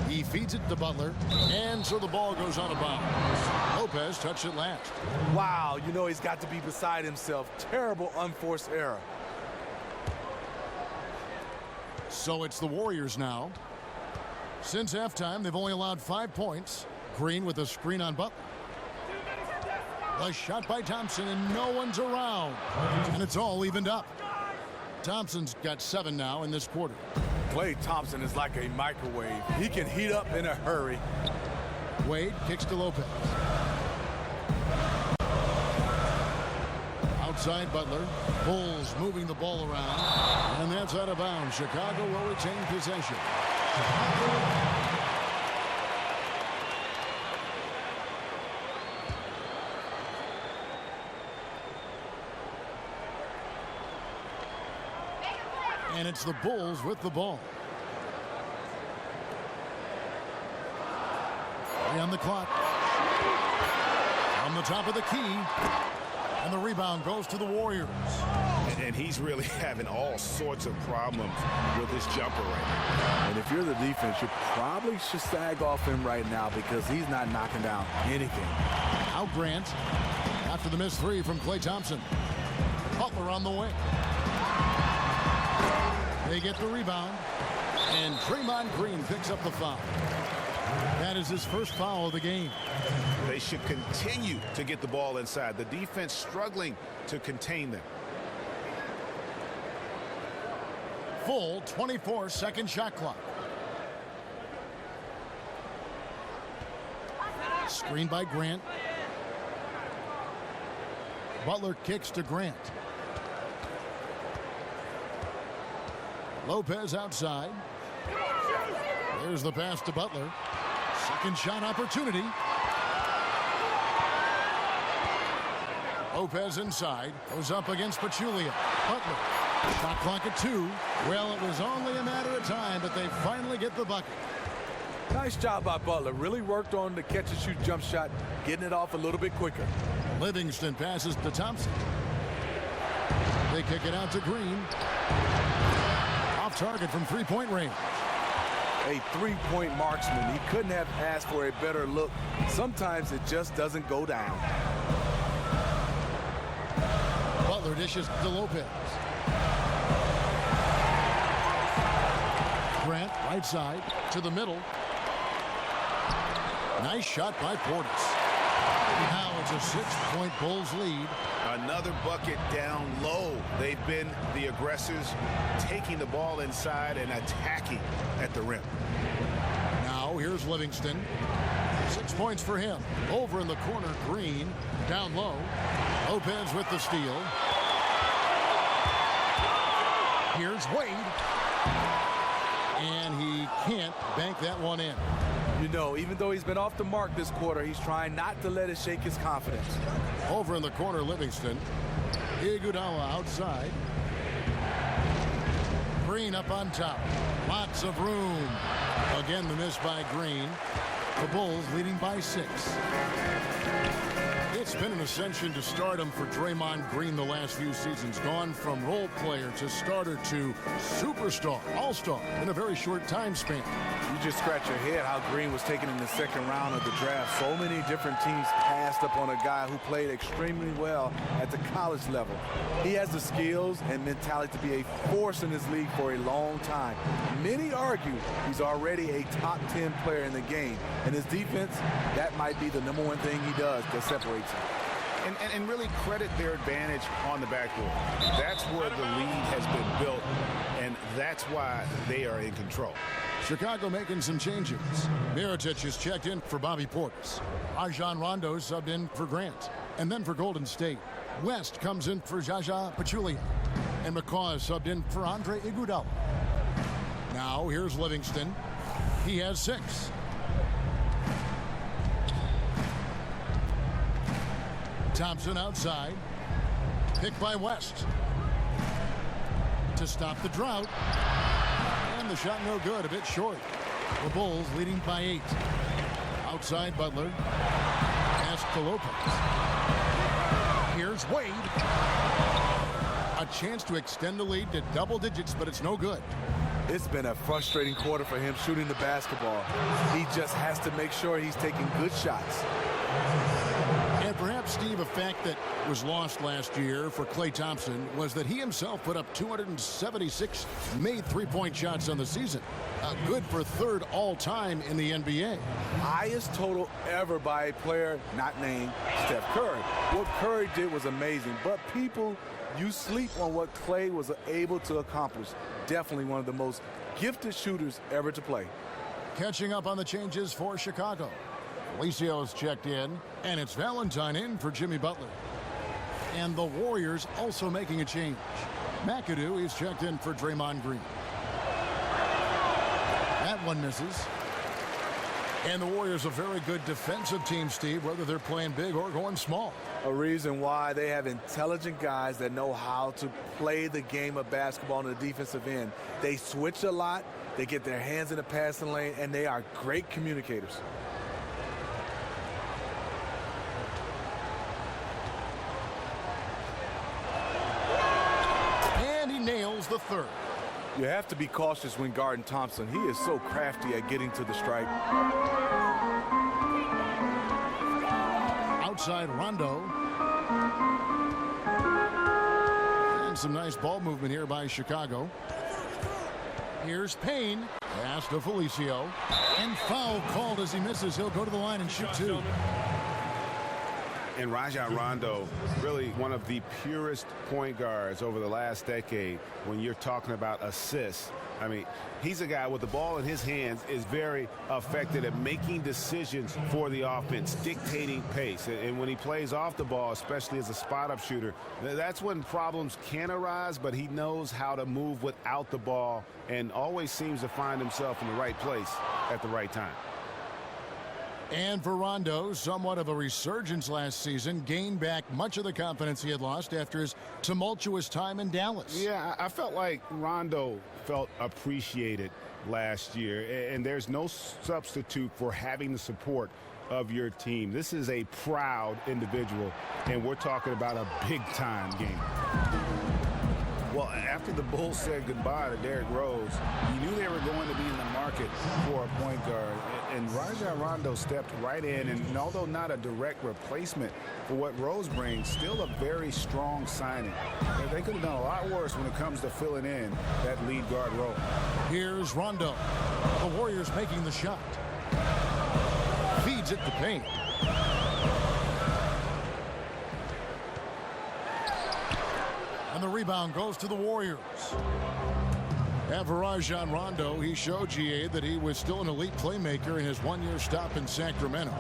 [SPEAKER 1] He feeds it to Butler, and so the ball goes out of bounds. Lopez touched it last.
[SPEAKER 3] Wow, you know he's got to be beside himself. Terrible unforced error.
[SPEAKER 1] So it's the Warriors now. Since halftime, they've only allowed 5 points. Green with a screen on Butler. A shot by Thompson, and no one's around. And it's all evened up. Thompson's got 7 now in this quarter.
[SPEAKER 3] Klay Thompson is like a microwave. He can heat up in a hurry.
[SPEAKER 1] Wade kicks to Lopez. Outside Butler. Bulls moving the ball around. And that's out of bounds. Chicago will retain possession. And it's the Bulls with the ball. On the clock. On the top of the key. And the rebound goes to the Warriors.
[SPEAKER 4] And he's really having all sorts of problems with his jumper right now.
[SPEAKER 3] And if you're the defense, you probably should sag off him right now because he's not knocking down anything.
[SPEAKER 1] Out Grant after the missed three from Klay Thompson. Butler on the way. They get the rebound. And Draymond Green picks up the foul. That is his first foul of the game.
[SPEAKER 4] They should continue to get the ball inside. The defense struggling to contain them.
[SPEAKER 1] Full 24-second shot clock. Screen by Grant. Butler kicks to Grant. Lopez outside. There's the pass to Butler. Second shot opportunity. Lopez inside. Goes up against Pachulia. Butler. Shot clock at 2. Well, it was only a matter of time, but they finally get the bucket.
[SPEAKER 3] Nice job by Butler. Really worked on the catch-and-shoot jump shot, getting it off a little bit quicker.
[SPEAKER 1] Livingston passes to Thompson. They kick it out to Green. Off target from three-point range.
[SPEAKER 3] A three-point marksman. He couldn't have asked for a better look. Sometimes it just doesn't go down.
[SPEAKER 1] Butler dishes to Lopez. Grant, right side, to the middle. Nice shot by Portis. Now it's a 6-point Bulls lead.
[SPEAKER 4] Another bucket down low. They've been the aggressors, taking the ball inside and attacking at the rim.
[SPEAKER 1] Now here's Livingston. 6 points for him. Over in the corner, Green. Down low. Lopez with the steal. Here's Wade. And he can't bank that one in.
[SPEAKER 3] You know, even though he's been off the mark this quarter, he's trying not to let it shake his confidence.
[SPEAKER 1] Over in the corner, Livingston. Iguodala outside. Green up on top. Lots of room. Again, the miss by Green. The Bulls leading by 6. It's been an ascension to stardom for Draymond Green the last few seasons. Gone from role player to starter to superstar, all-star in a very short time span.
[SPEAKER 3] You just scratch your head how Green was taken in the second round of the draft. So many different teams passed up on a guy who played extremely well at the college level. He has the skills and mentality to be a force in this league for a long time. Many argue he's already a top 10 player in the game. And his defense, that might be the #1 thing he does that separates him.
[SPEAKER 4] And really credit their advantage on the backboard. That's where the lead has been built, and that's why they are in control.
[SPEAKER 1] Chicago making some changes. Mirotic is checked in for Bobby Portis. Rajon Rondo subbed in for Grant. And then for Golden State, West comes in for Zaza Pachulia. And McCaw is subbed in for Andre Iguodala. Now here's Livingston. He has 6. Thompson outside. Picked by West. To stop the drought. And the shot no good, a bit short. The Bulls leading by 8. Outside Butler. Pass to Lopez. Here's Wade. A chance to extend the lead to double digits, but it's no good.
[SPEAKER 3] It's been a frustrating quarter for him shooting the basketball. He just has to make sure he's taking good shots.
[SPEAKER 1] And perhaps, Steve, a fact that was lost last year for Klay Thompson was that he himself put up 276 made three-point shots on the season. Good for 3rd all-time in the NBA.
[SPEAKER 3] Highest total ever by a player not named Steph Curry. What Curry did was amazing, but people, you sleep on what Klay was able to accomplish. Definitely one of the most gifted shooters ever to play.
[SPEAKER 1] Catching up on the changes for Chicago. Alicios checked in, and it's Valentine in for Jimmy Butler. And the Warriors also making a change. McAdoo is checked in for Draymond Green. That one misses. And the Warriors a very good defensive team, Steve, whether they're playing big or going small.
[SPEAKER 3] A reason why they have intelligent guys that know how to play the game of basketball on the defensive end. They switch a lot, they get their hands in the passing lane, and they are great communicators.
[SPEAKER 1] And he nails the third.
[SPEAKER 3] You have to be cautious when guarding Thompson. He is so crafty at getting to the stripe.
[SPEAKER 1] Outside Rondo. And some nice ball movement here by Chicago. Here's Payne. Pass to Felicio. And foul called as he misses. He'll go to the line and shoot two.
[SPEAKER 4] And Rajon Rondo, really one of the purest point guards over the last decade when you're talking about assists. I mean, he's a guy with the ball in his hands is very effective at making decisions for the offense, dictating pace. And when he plays off the ball, especially as a spot-up shooter, that's when problems can arise, but he knows how to move without the ball and always seems to find himself in the right place at the right time.
[SPEAKER 1] And for Rondo, somewhat of a resurgence last season, gained back much of the confidence he had lost after his tumultuous time in Dallas.
[SPEAKER 4] Yeah, I felt like Rondo felt appreciated last year, and there's no substitute for having the support of your team. This is a proud individual, and we're talking about a big-time game. Well, after the Bulls said goodbye to Derrick Rose, you knew they were going to be in the market for a point guard. And Rajon Rondo stepped right in, and although not a direct replacement for what Rose brings, still a very strong signing. They could have done a lot worse when it comes to filling in that lead guard role.
[SPEAKER 1] Here's Rondo. The Warriors making the shot. Feeds it to Payne. And the rebound goes to the Warriors. And for Rajon Rondo, he showed GA that he was still an elite playmaker in his one-year stop in Sacramento.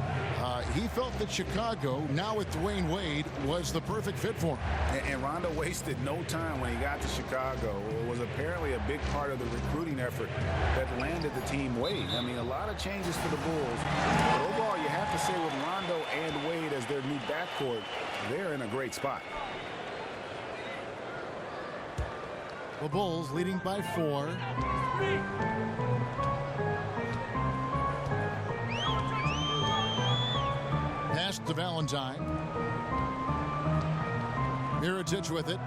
[SPEAKER 1] He felt that Chicago, now with Dwayne Wade, was the perfect fit for him.
[SPEAKER 4] And Rondo wasted no time when he got to Chicago. It was apparently a big part of the recruiting effort that landed the team Wade. I mean, a lot of changes for the Bulls. But overall, you have to say with Rondo and Wade as their new backcourt, they're in a great spot.
[SPEAKER 1] The Bulls leading by 4. Pass to Valentine. Mirotic with it.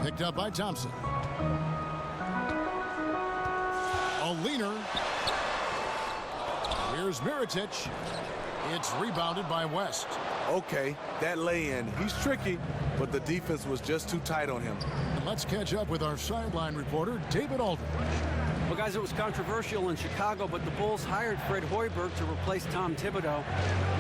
[SPEAKER 1] Picked up by Thompson. A leaner. Here's Mirotic. It's rebounded by West.
[SPEAKER 3] Okay, that lay-in. He's tricky, but the defense was just too tight on him.
[SPEAKER 1] Let's catch up with our sideline reporter, David Aldridge.
[SPEAKER 2] Well, guys, it was controversial in Chicago, but the Bulls hired Fred Hoiberg to replace Tom Thibodeau.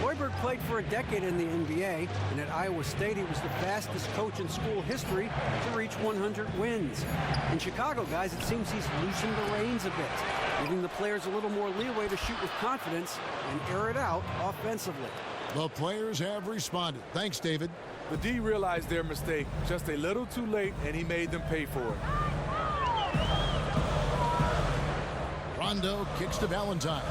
[SPEAKER 2] Hoiberg played for a decade in the NBA, and at Iowa State, he was the fastest coach in school history to reach 100 wins. In Chicago, guys, it seems he's loosened the reins a bit, giving the players a little more leeway to shoot with confidence and air it out offensively.
[SPEAKER 1] The players have responded. Thanks, David.
[SPEAKER 3] The D realized their mistake just a little too late, and he made them pay for it.
[SPEAKER 1] Rondo kicks to Valentine.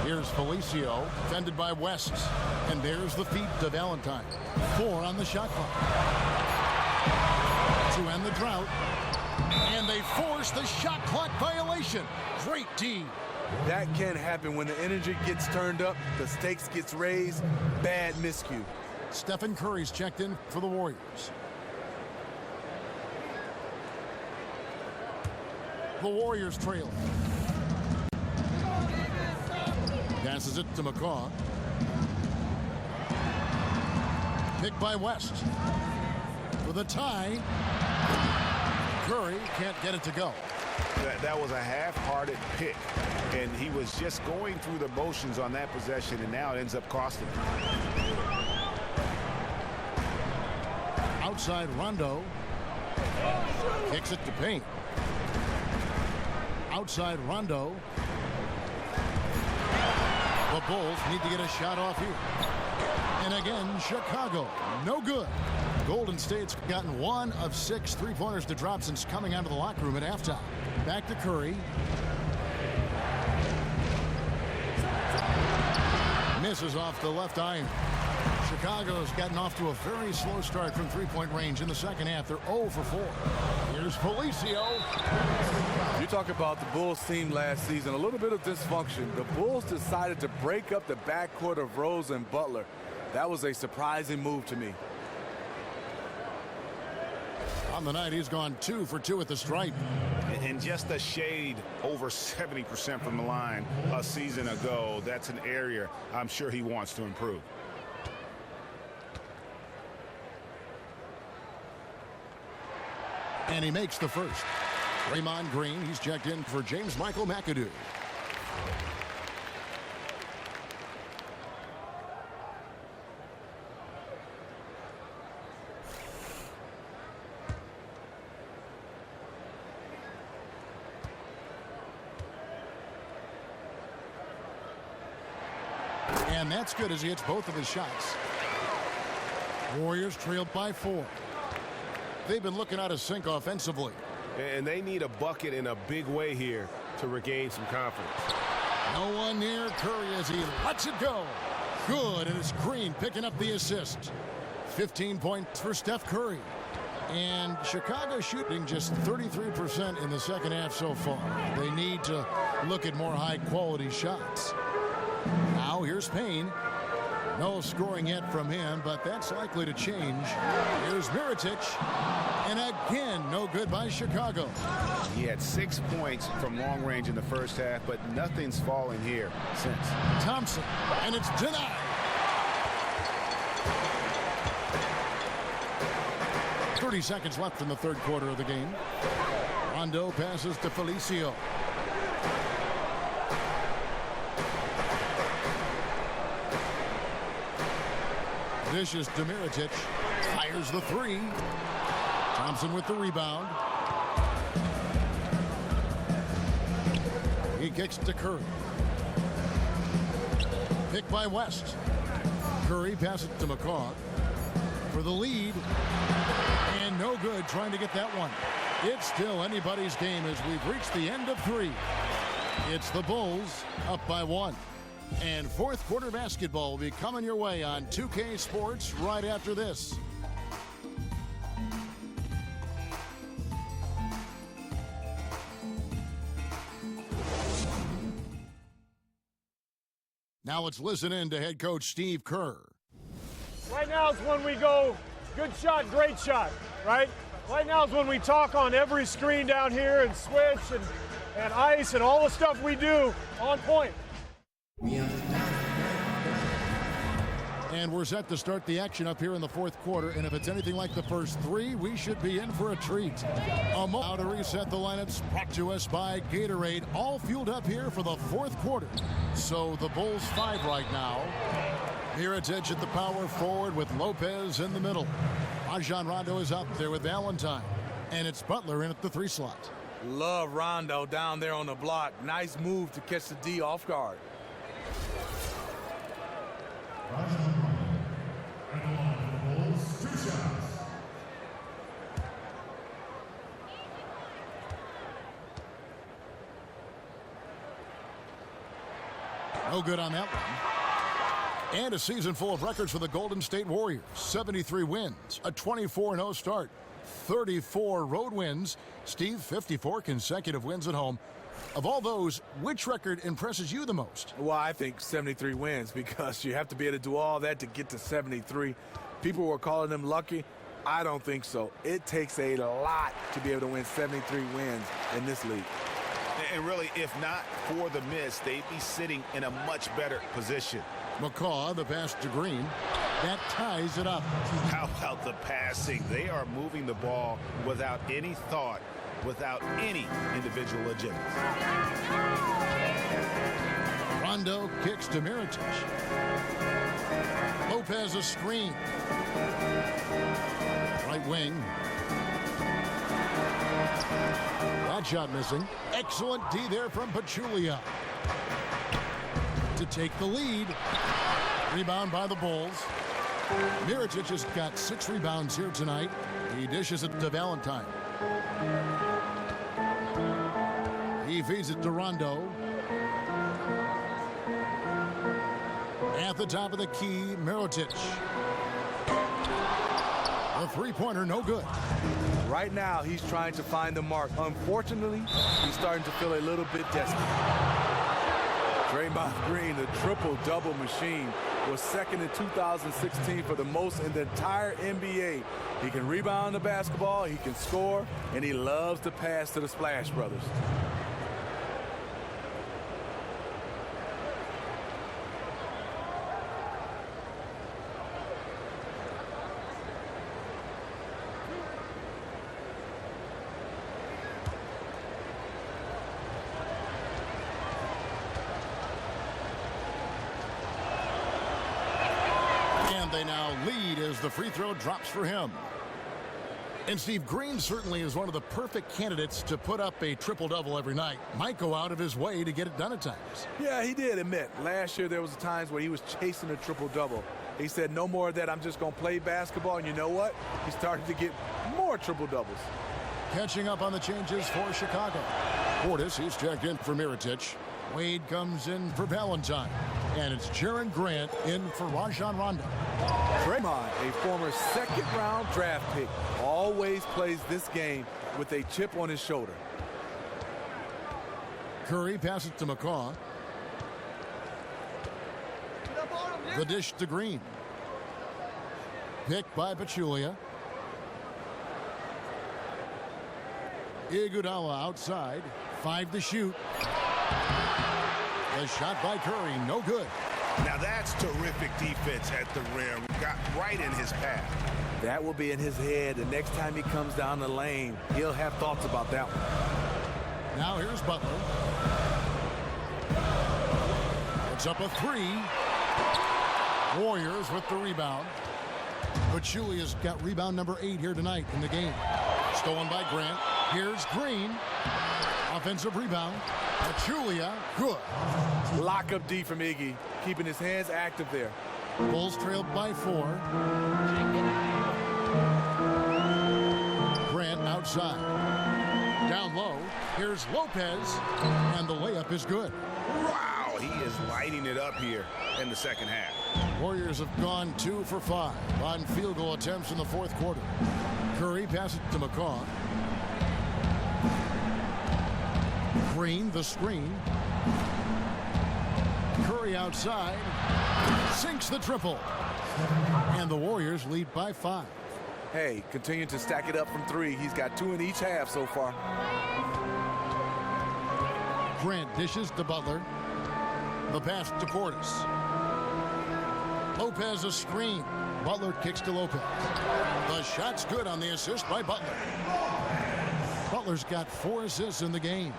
[SPEAKER 1] Here's Felicio, defended by West. And there's the feed to Valentine. 4 on the shot clock. To end the drought. And they force the shot clock violation. Great D.
[SPEAKER 3] That can happen when the energy gets turned up, the stakes gets raised. Bad miscue.
[SPEAKER 1] Stephen Curry's checked in for the Warriors. The Warriors trail. Passes it to McCaw. Picked by West. For the tie. Curry can't get it to go.
[SPEAKER 4] That was a half-hearted pick, and he was just going through the motions on that possession, and now it ends up costing him.
[SPEAKER 1] Outside Rondo. Kicks it to Payne. Outside Rondo. The Bulls need to get a shot off here. And again, Chicago, no good. Golden State's gotten 1 of 6 three-pointers to drop since coming out of the locker room at halftime. Back to Curry. Misses off the left iron. Chicago's gotten off to a very slow start from three-point range in the second half. They're 0 for 4. Here's Felicio.
[SPEAKER 3] You talk about the Bulls team last season, a little bit of dysfunction. The Bulls decided to break up the backcourt of Rose and Butler. That was a surprising move to me.
[SPEAKER 1] On the night, he's gone 2 for 2 at the stripe.
[SPEAKER 4] And just a shade over 70% from the line a season ago. That's an area I'm sure he wants to improve.
[SPEAKER 1] And he makes the first. Draymond Green, he's checked in for James Michael McAdoo. And that's good as he hits both of his shots. Warriors trailed by 4. They've been looking out of sync offensively.
[SPEAKER 4] And they need a bucket in a big way here to regain some confidence.
[SPEAKER 1] No one near Curry as he lets it go. Good, and it's Green picking up the assist. 15 points for Steph Curry. And Chicago shooting just 33% in the second half so far. They need to look at more high-quality shots. Now here's Payne. No scoring yet from him, but that's likely to change. Here's Mirotic. And again, no good by Chicago.
[SPEAKER 4] He had 6 points from long range in the first half, but nothing's fallen here since.
[SPEAKER 1] Thompson, and it's denied. .30 seconds left in the third quarter of the game. Rondo passes to Felicio. Dishes to Mirotic. Fires the 3. Thompson with the rebound. He kicks to Curry. Picked by West. Curry passes to McCaw for the lead. And no good trying to get that one. It's still anybody's game as we've reached the end of 3. It's the Bulls up by 1. And fourth quarter basketball will be coming your way on 2K Sports right after this. Now let's listen in to head coach Steve Kerr.
[SPEAKER 5] Right now is when we go good shot, great shot, right? Right now is when we talk on every screen down here and switch and ice and all the stuff we do on point.
[SPEAKER 1] And we're set to start the action up here in the fourth quarter. And if it's anything like the first 3, we should be in for a treat. Now to reset the lineups, brought to us by Gatorade. All fueled up here for the fourth quarter. So the Bulls 5 right now. Mirotic at the power forward with Lopez in the middle. Rajon Rondo is up there with Valentine. And it's Butler in at the 3 slot.
[SPEAKER 3] Love Rondo down there on the block. Nice move to catch the D off guard.
[SPEAKER 1] No good on that one. And a season full of records for the Golden State Warriors. 73 wins, a 24-0 start, 34 road wins. Steve, 54 consecutive wins at home. Of all those, which record impresses you the most?
[SPEAKER 3] Well, I think 73 wins because you have to be able to do all that to get to 73. People were calling them lucky. I don't think so. It takes a lot to be able to win 73 wins in this league.
[SPEAKER 4] And really, if not for the miss, they'd be sitting in a much better position.
[SPEAKER 1] McCaw, the pass to Green. That ties it up.
[SPEAKER 4] How about the passing? They are moving the ball without any thought, without any individual agenda.
[SPEAKER 1] Rondo kicks to Mirotic. Lopez a screen. Right wing. That shot missing. Excellent D there from Pachulia to take the lead. Rebound by the Bulls. Mirotic has got 6 rebounds here tonight. He dishes it to Valentine. He feeds it to Rondo. At the top of the key, Mirotic. The three-pointer, no good.
[SPEAKER 3] Right now, he's trying to find the mark. Unfortunately, he's starting to feel a little bit desperate. Draymond Green, the triple-double machine, was second in 2016 for the most in the entire NBA. He can rebound the basketball, he can score, and he loves to pass to the Splash Brothers.
[SPEAKER 1] They now lead as the free throw drops for him. And Steve, Green certainly is one of the perfect candidates to put up a triple-double every night. Might go out of his way to get it done at times.
[SPEAKER 3] Yeah, he did admit. Last year there was times where he was chasing a triple-double. He said, no more of that, I'm just going to play basketball. And you know what? He started to get more triple-doubles.
[SPEAKER 1] Catching up on the changes for Chicago. Portis, he's checked in for Mirotic. Wade comes in for Valentine. And it's Jaren Grant in for Rajon Rondo.
[SPEAKER 3] Draymond, a former second-round draft pick, always plays this game with a chip on his shoulder.
[SPEAKER 1] Curry passes to McCaw. The dish to Green. Picked by Pachulia. Iguodala outside. 5 to shoot. The shot by Curry, no good.
[SPEAKER 4] Now that's terrific defense at the rim. Got right in his path.
[SPEAKER 3] That will be in his head. The next time he comes down the lane, he'll have thoughts about that one.
[SPEAKER 1] Now here's Butler. Puts up a 3. Warriors with the rebound. Pachulia's got rebound number 8 here tonight in the game. Stolen by Grant. Here's Green. Offensive rebound. Pachulia, good.
[SPEAKER 3] Lock-up D from Iggy, keeping his hands active there.
[SPEAKER 1] Bulls trailed by 4. Grant outside. Down low. Here's Lopez, and the layup is good.
[SPEAKER 4] Wow, he is lighting it up here in the second half.
[SPEAKER 1] Warriors have gone 2 for 5 on field goal attempts in the fourth quarter. Curry passes to McCaw. Green, the screen. Curry outside. Sinks the triple. And the Warriors lead by 5.
[SPEAKER 3] Hey, continue to stack it up from 3. He's got 2 in each half so far.
[SPEAKER 1] Grant dishes to Butler. The pass to Portis. Lopez a screen. Butler kicks to Lopez. The shot's good on the assist by Butler. Butler's got 4 assists in the game.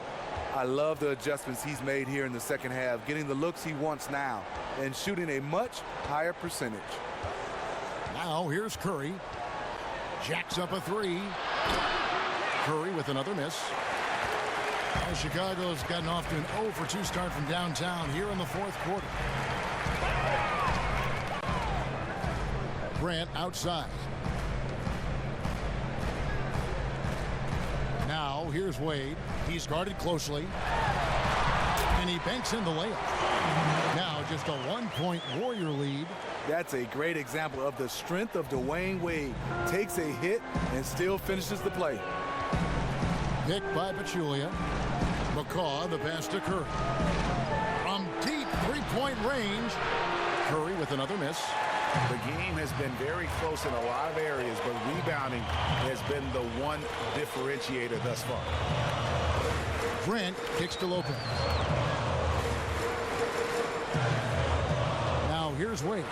[SPEAKER 3] I love the adjustments he's made here in the second half, getting the looks he wants now and shooting a much higher percentage.
[SPEAKER 1] Now here's Curry. Jacks up a 3. Curry with another miss. As Chicago's gotten off to an 0 for 2 start from downtown here in the fourth quarter. Grant outside. Now here's Wade. He's guarded closely. And he banks in the layup. Now just a 1-point Warrior lead.
[SPEAKER 3] That's a great example of the strength of Dwayne Wade. Takes a hit and still finishes the play.
[SPEAKER 1] Picked by Pachulia. McCaw, the pass to Curry. From deep 3-point range. Curry with another miss.
[SPEAKER 4] The game has been very close in a lot of areas, but rebounding has been the one differentiator thus far.
[SPEAKER 1] Grant kicks to Lopez. Now here's Wade.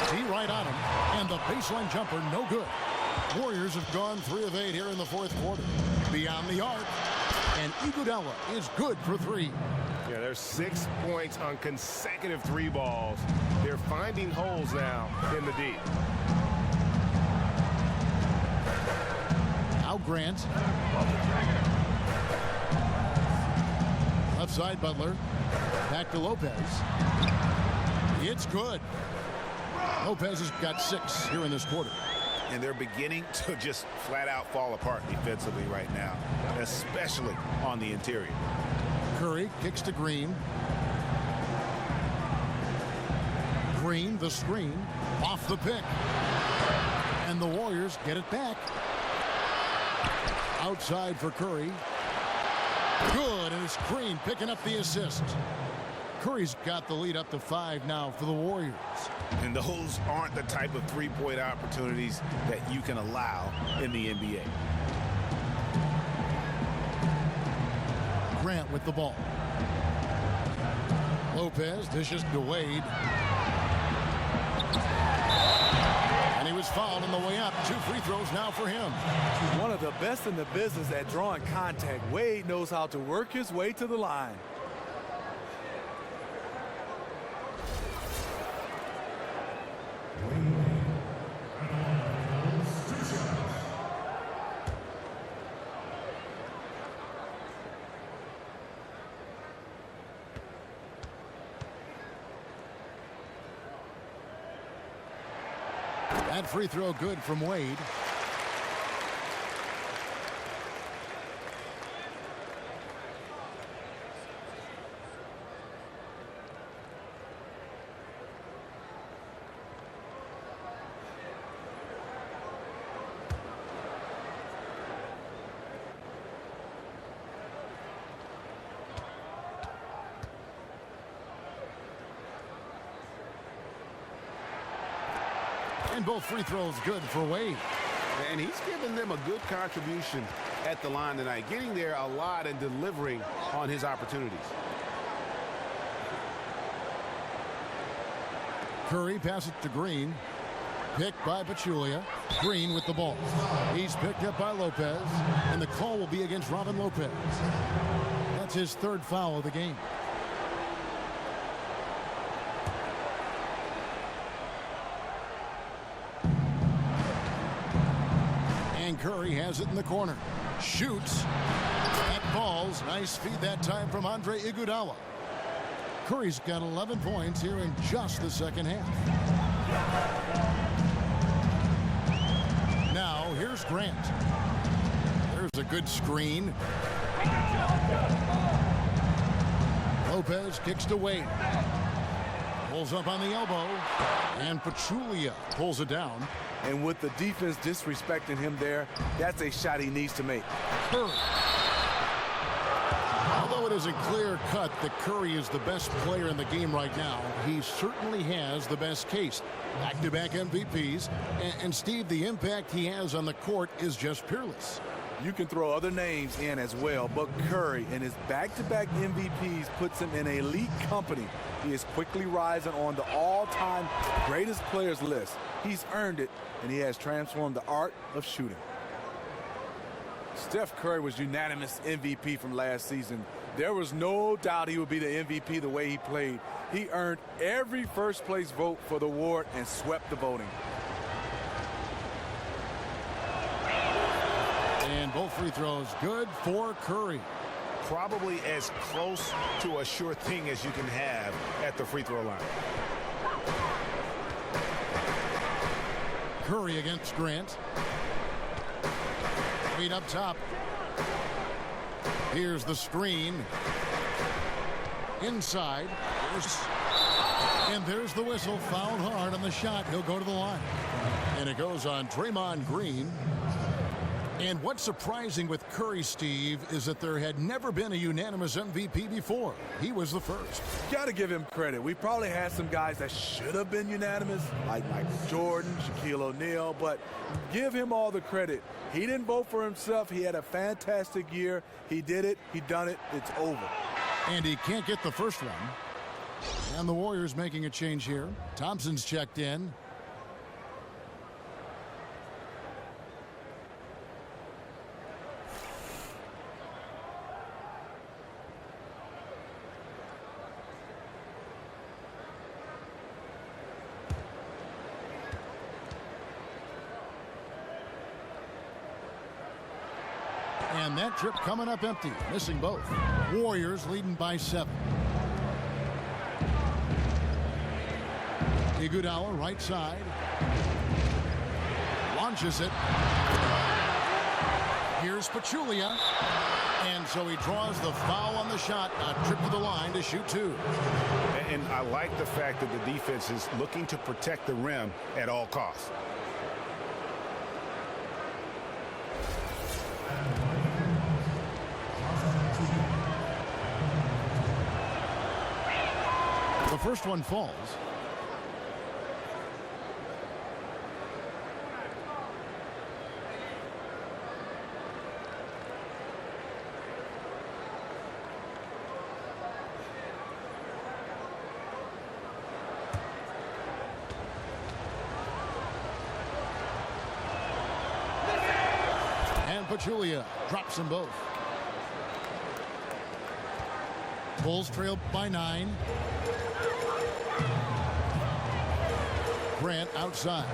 [SPEAKER 1] T right on him, and the baseline jumper no good. Warriors have gone 3 of 8 here in the fourth quarter. Beyond the arc, and Iguodala is good for 3.
[SPEAKER 4] Yeah, there's 6 points on consecutive 3 balls. They're finding holes now in the D.
[SPEAKER 1] Now Grant. Left side Butler. Back to Lopez. It's good. Lopez has got 6 here in this quarter.
[SPEAKER 4] And they're beginning to just flat out fall apart defensively right now, especially on the interior.
[SPEAKER 1] Curry kicks to Green. Green, the screen, off the pick. And the Warriors get it back. Outside for Curry. Good, and it's Green picking up the assist. Curry's got the lead up to 5 now for the Warriors.
[SPEAKER 4] And those aren't the type of three-point opportunities that you can allow in the NBA.
[SPEAKER 1] Grant with the ball. Lopez dishes to Wade. And he was fouled on the way up. 2 free throws now for him.
[SPEAKER 3] One of the best in the business at drawing contact. Wade knows how to work his way to the line.
[SPEAKER 1] That free throw good from Wade. And both free throws good for Wade.
[SPEAKER 4] And he's given them a good contribution at the line tonight, getting there a lot and delivering on his opportunities.
[SPEAKER 1] Curry passes it to Green. Picked by Pachulia. Green with the ball. He's picked up by Lopez. And the call will be against Robin Lopez. That's his 3rd foul of the game. And Curry has it in the corner. Shoots. That falls. Nice feed that time from Andre Iguodala. Curry's got 11 points here in just the second half. Now here's Grant. There's a good screen. Lopez kicks to Wade. Pulls up on the elbow. And Pachulia pulls it down.
[SPEAKER 3] And with the defense disrespecting him there, that's a shot he needs to make.
[SPEAKER 1] Curry. Although it isn't clear cut that Curry is the best player in the game right now, he certainly has the best case. Back-to-back MVPs. And Steve, the impact he has on the court is just peerless.
[SPEAKER 3] You can throw other names in as well, but Curry and his back-to-back MVPs puts him in elite company. He is quickly rising on the all-time greatest players list. He's earned it, and he has transformed the art of shooting. Steph Curry was unanimous MVP from last season. There was no doubt he would be the MVP the way he played. He earned every first-place vote for the award and swept the voting.
[SPEAKER 1] And both free throws good for Curry.
[SPEAKER 4] Probably as close to a sure thing as you can have at the free throw line.
[SPEAKER 1] Curry against Grant. Feet up top. Here's the screen. Inside. And there's the whistle. Fouled hard on the shot. He'll go to the line. And it goes on Draymond Green. And what's surprising with Curry, Steve, is that there had never been a unanimous MVP before. He was the first.
[SPEAKER 3] Got to give him credit. We probably had some guys that should have been unanimous, like Michael Jordan, Shaquille O'Neal, but give him all the credit. He didn't vote for himself. He had a fantastic year. He did it. He done it. It's over.
[SPEAKER 1] And he can't get the first one. And the Warriors making a change here. Thompson's checked in. And that trip coming up empty, missing both. Warriors leading by 7. Iguodala right side. Launches it. Here's Pachulia. And so he draws the foul on the shot, a trip to the line to shoot 2.
[SPEAKER 4] And I like the fact that the defense is looking to protect the rim at all costs.
[SPEAKER 1] The first one falls. And Pachulia drops them both. Bulls trail by 9. Grant outside.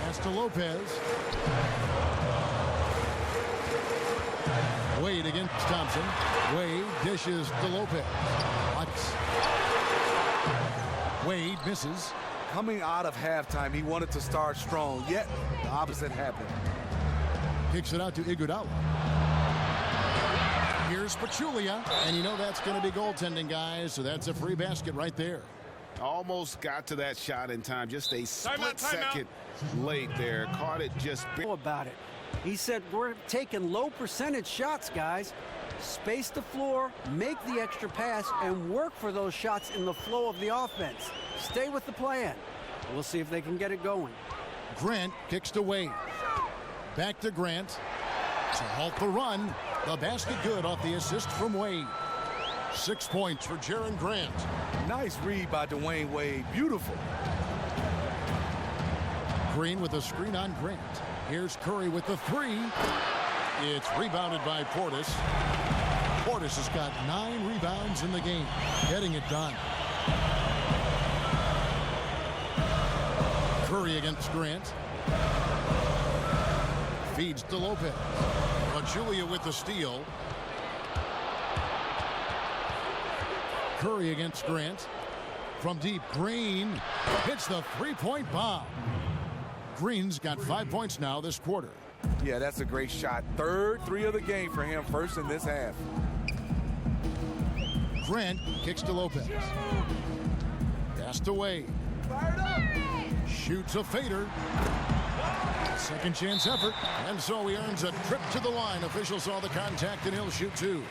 [SPEAKER 1] Pass to Lopez. Wade against Thompson. Wade dishes to Lopez. Wade misses.
[SPEAKER 3] Coming out of halftime, he wanted to start strong, yet the opposite happened.
[SPEAKER 1] Kicks it out to Iguodala. Here's Pachulia, and you know that's going to be goaltending, guys, so that's a free basket right there.
[SPEAKER 4] Almost got to that shot in time, just a split second late there. Caught it just
[SPEAKER 2] about it. He said, we're taking low percentage shots, guys. Space the floor, make the extra pass, and work for those shots in the flow of the offense. Stay with the plan. We'll see if they can get it going.
[SPEAKER 1] Grant kicks to Wade. Back to Grant to halt the run. The basket good off the assist from Wade. 6 points for Jaren Grant.
[SPEAKER 3] Nice read by Dwayne Wade. Beautiful.
[SPEAKER 1] Green with a screen on Grant. Here's Curry with the 3. It's rebounded by Portis. Portis has got 9 rebounds in the game, getting it done. Curry against Grant. Feeds to Lopez. Pachulia with the steal. Curry against Grant. From deep, Green hits the 3-point bomb. Green's got 5 points now this quarter.
[SPEAKER 3] Yeah, that's a great shot. Third 3 of the game for him, first in this half.
[SPEAKER 1] Grant kicks to Lopez. Pass to Wade. Shoots a fader. Second chance effort. And so he earns a trip to the line. Officials saw the contact and he'll shoot 2.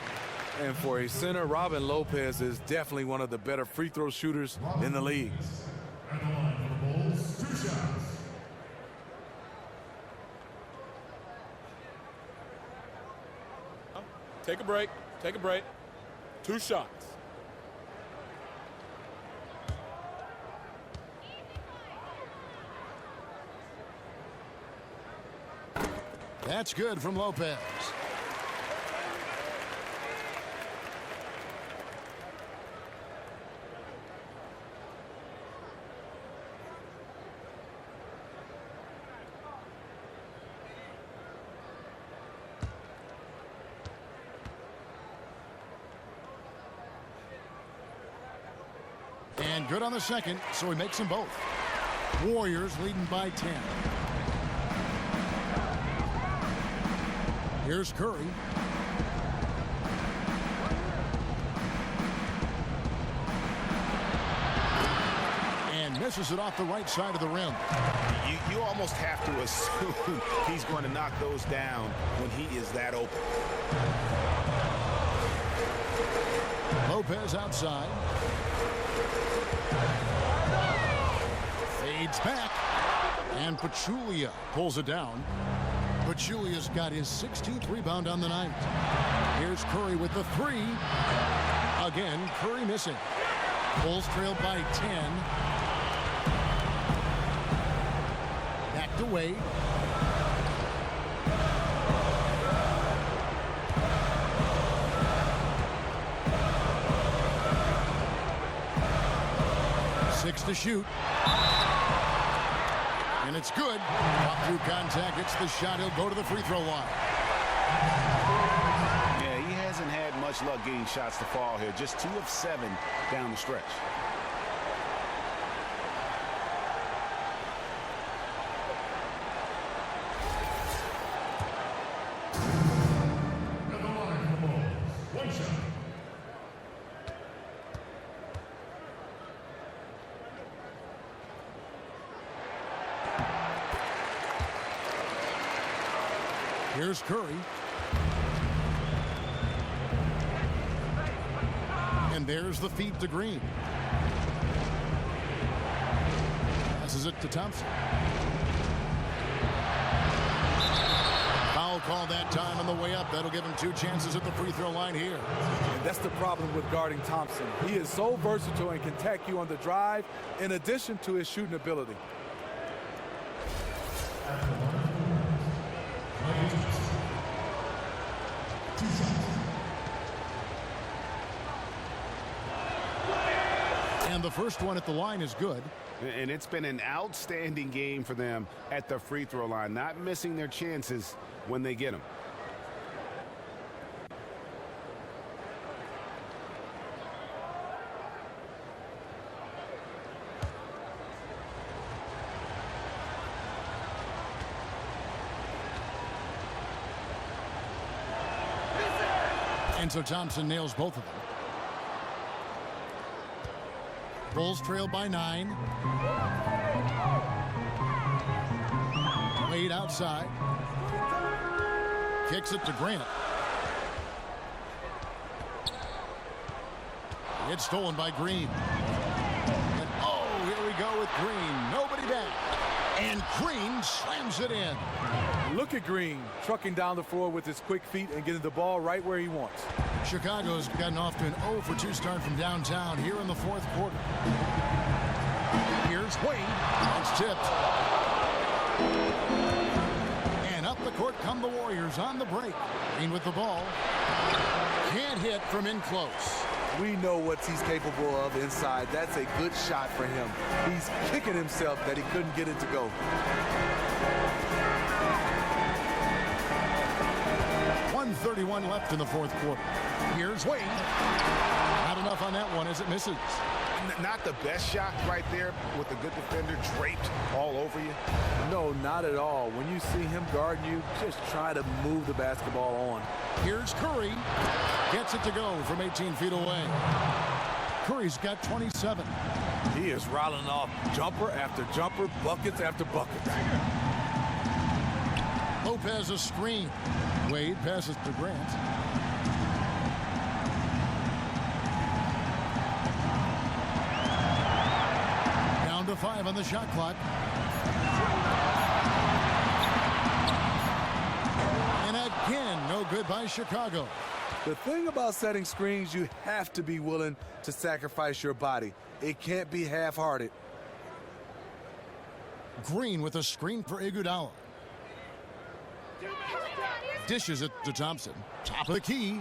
[SPEAKER 3] And for a center, Robin Lopez is definitely one of the better free throw shooters in the league.
[SPEAKER 5] Take a break. Take a break. 2 shots.
[SPEAKER 1] That's good from Lopez. And good on the second, so he makes them both. Warriors leading by 10. Here's Curry. And misses it off the right side of the rim.
[SPEAKER 4] You almost have to assume he's going to knock those down when he is that open.
[SPEAKER 1] Lopez outside. Fades back. And Pachulia pulls it down. Pachulia's got his 16th rebound on the night. Here's Curry with the 3. Again, Curry missing. Bulls trail by 10. Back to Wade. Six to shoot. And it's good. Walk through contact, hits the shot. He'll go to the free throw line.
[SPEAKER 4] Yeah, he hasn't had much luck getting shots to fall here. Just 2 of 7 down the stretch.
[SPEAKER 1] Here's Curry. And there's the feed to Green. Passes it to Thompson. Foul call that time on the way up. That'll give him 2 chances at the free throw line here.
[SPEAKER 3] And that's the problem with guarding Thompson. He is so versatile and can attack you on the drive in addition to his shooting ability.
[SPEAKER 1] And the first one at the line is good.
[SPEAKER 4] And it's been an outstanding game for them at the free throw line, not missing their chances when they get them.
[SPEAKER 1] And so Thompson nails both of them. Bulls trail by 9. Wade outside. Kicks it to Grant. It's stolen by Green. And oh, here we go with Green. Nobody back. And Green slams it in.
[SPEAKER 3] Look at Green trucking down the floor with his quick feet and getting the ball right where he wants.
[SPEAKER 1] Chicago's gotten off to an 0 for 2 start from downtown here in the 4th quarter. Here's Wade. It's tipped. And up the court come the Warriors on the break. Green with the ball. Can't hit from in close.
[SPEAKER 3] We know what he's capable of inside. That's a good shot for him. He's kicking himself that he couldn't get it to go.
[SPEAKER 1] 1:31 left in the 4th quarter. Here's Wade. Not enough on that one as it misses.
[SPEAKER 4] Not the best shot right there with a good defender draped all over you.
[SPEAKER 3] No, not at all. When you see him guarding you, just try to move the basketball on.
[SPEAKER 1] Here's Curry. Gets it to go from 18 feet away. Curry's got 27.
[SPEAKER 3] He is rattling off jumper after jumper, buckets after buckets.
[SPEAKER 1] Lopez a screen. Wade passes to Grant. Down to 5 on the shot clock. And again, no good by Chicago.
[SPEAKER 3] The thing about setting screens, you have to be willing to sacrifice your body. It can't be half-hearted.
[SPEAKER 1] Green with a screen for Iguodala. Dishes it to Thompson. Top of the key.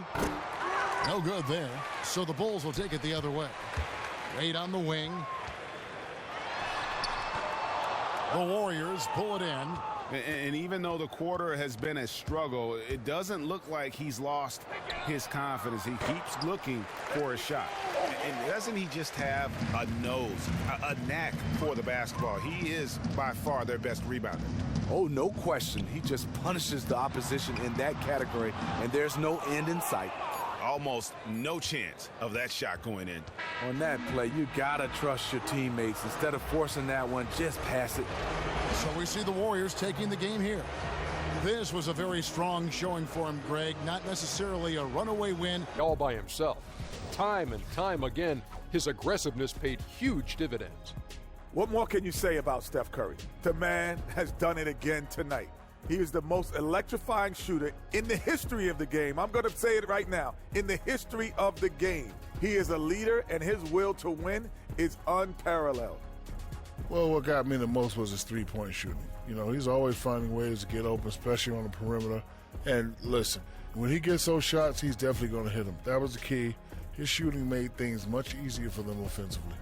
[SPEAKER 1] No good there. So the Bulls will take it the other way. Wade on the wing. The Warriors pull it in.
[SPEAKER 4] And even though the quarter has been a struggle, it doesn't look like he's lost his confidence. He keeps looking for a shot. And doesn't he just have a nose, a knack for the basketball? He is by far their best rebounder.
[SPEAKER 3] Oh, no question. He just punishes the opposition in that category, and there's no end in sight.
[SPEAKER 4] Almost no chance of that shot going in.
[SPEAKER 3] On that play, you gotta trust your teammates. Instead of forcing that one, just pass it.
[SPEAKER 1] So we see the Warriors taking the game here. This was a very strong showing for him, Greg. Not necessarily a runaway win.
[SPEAKER 7] All by himself. Time and time again, his aggressiveness paid huge dividends.
[SPEAKER 8] What more can you say about Steph Curry? The man has done it again tonight. He is the most electrifying shooter in the history of the game. I'm going to say it right now. In the history of the game. He is a leader, and his will to win is unparalleled.
[SPEAKER 9] Well, what got me the most was his three-point shooting. You know, he's always finding ways to get open, especially on the perimeter. And listen, when he gets those shots, he's definitely going to hit them. That was the key. His shooting made things much easier for them offensively.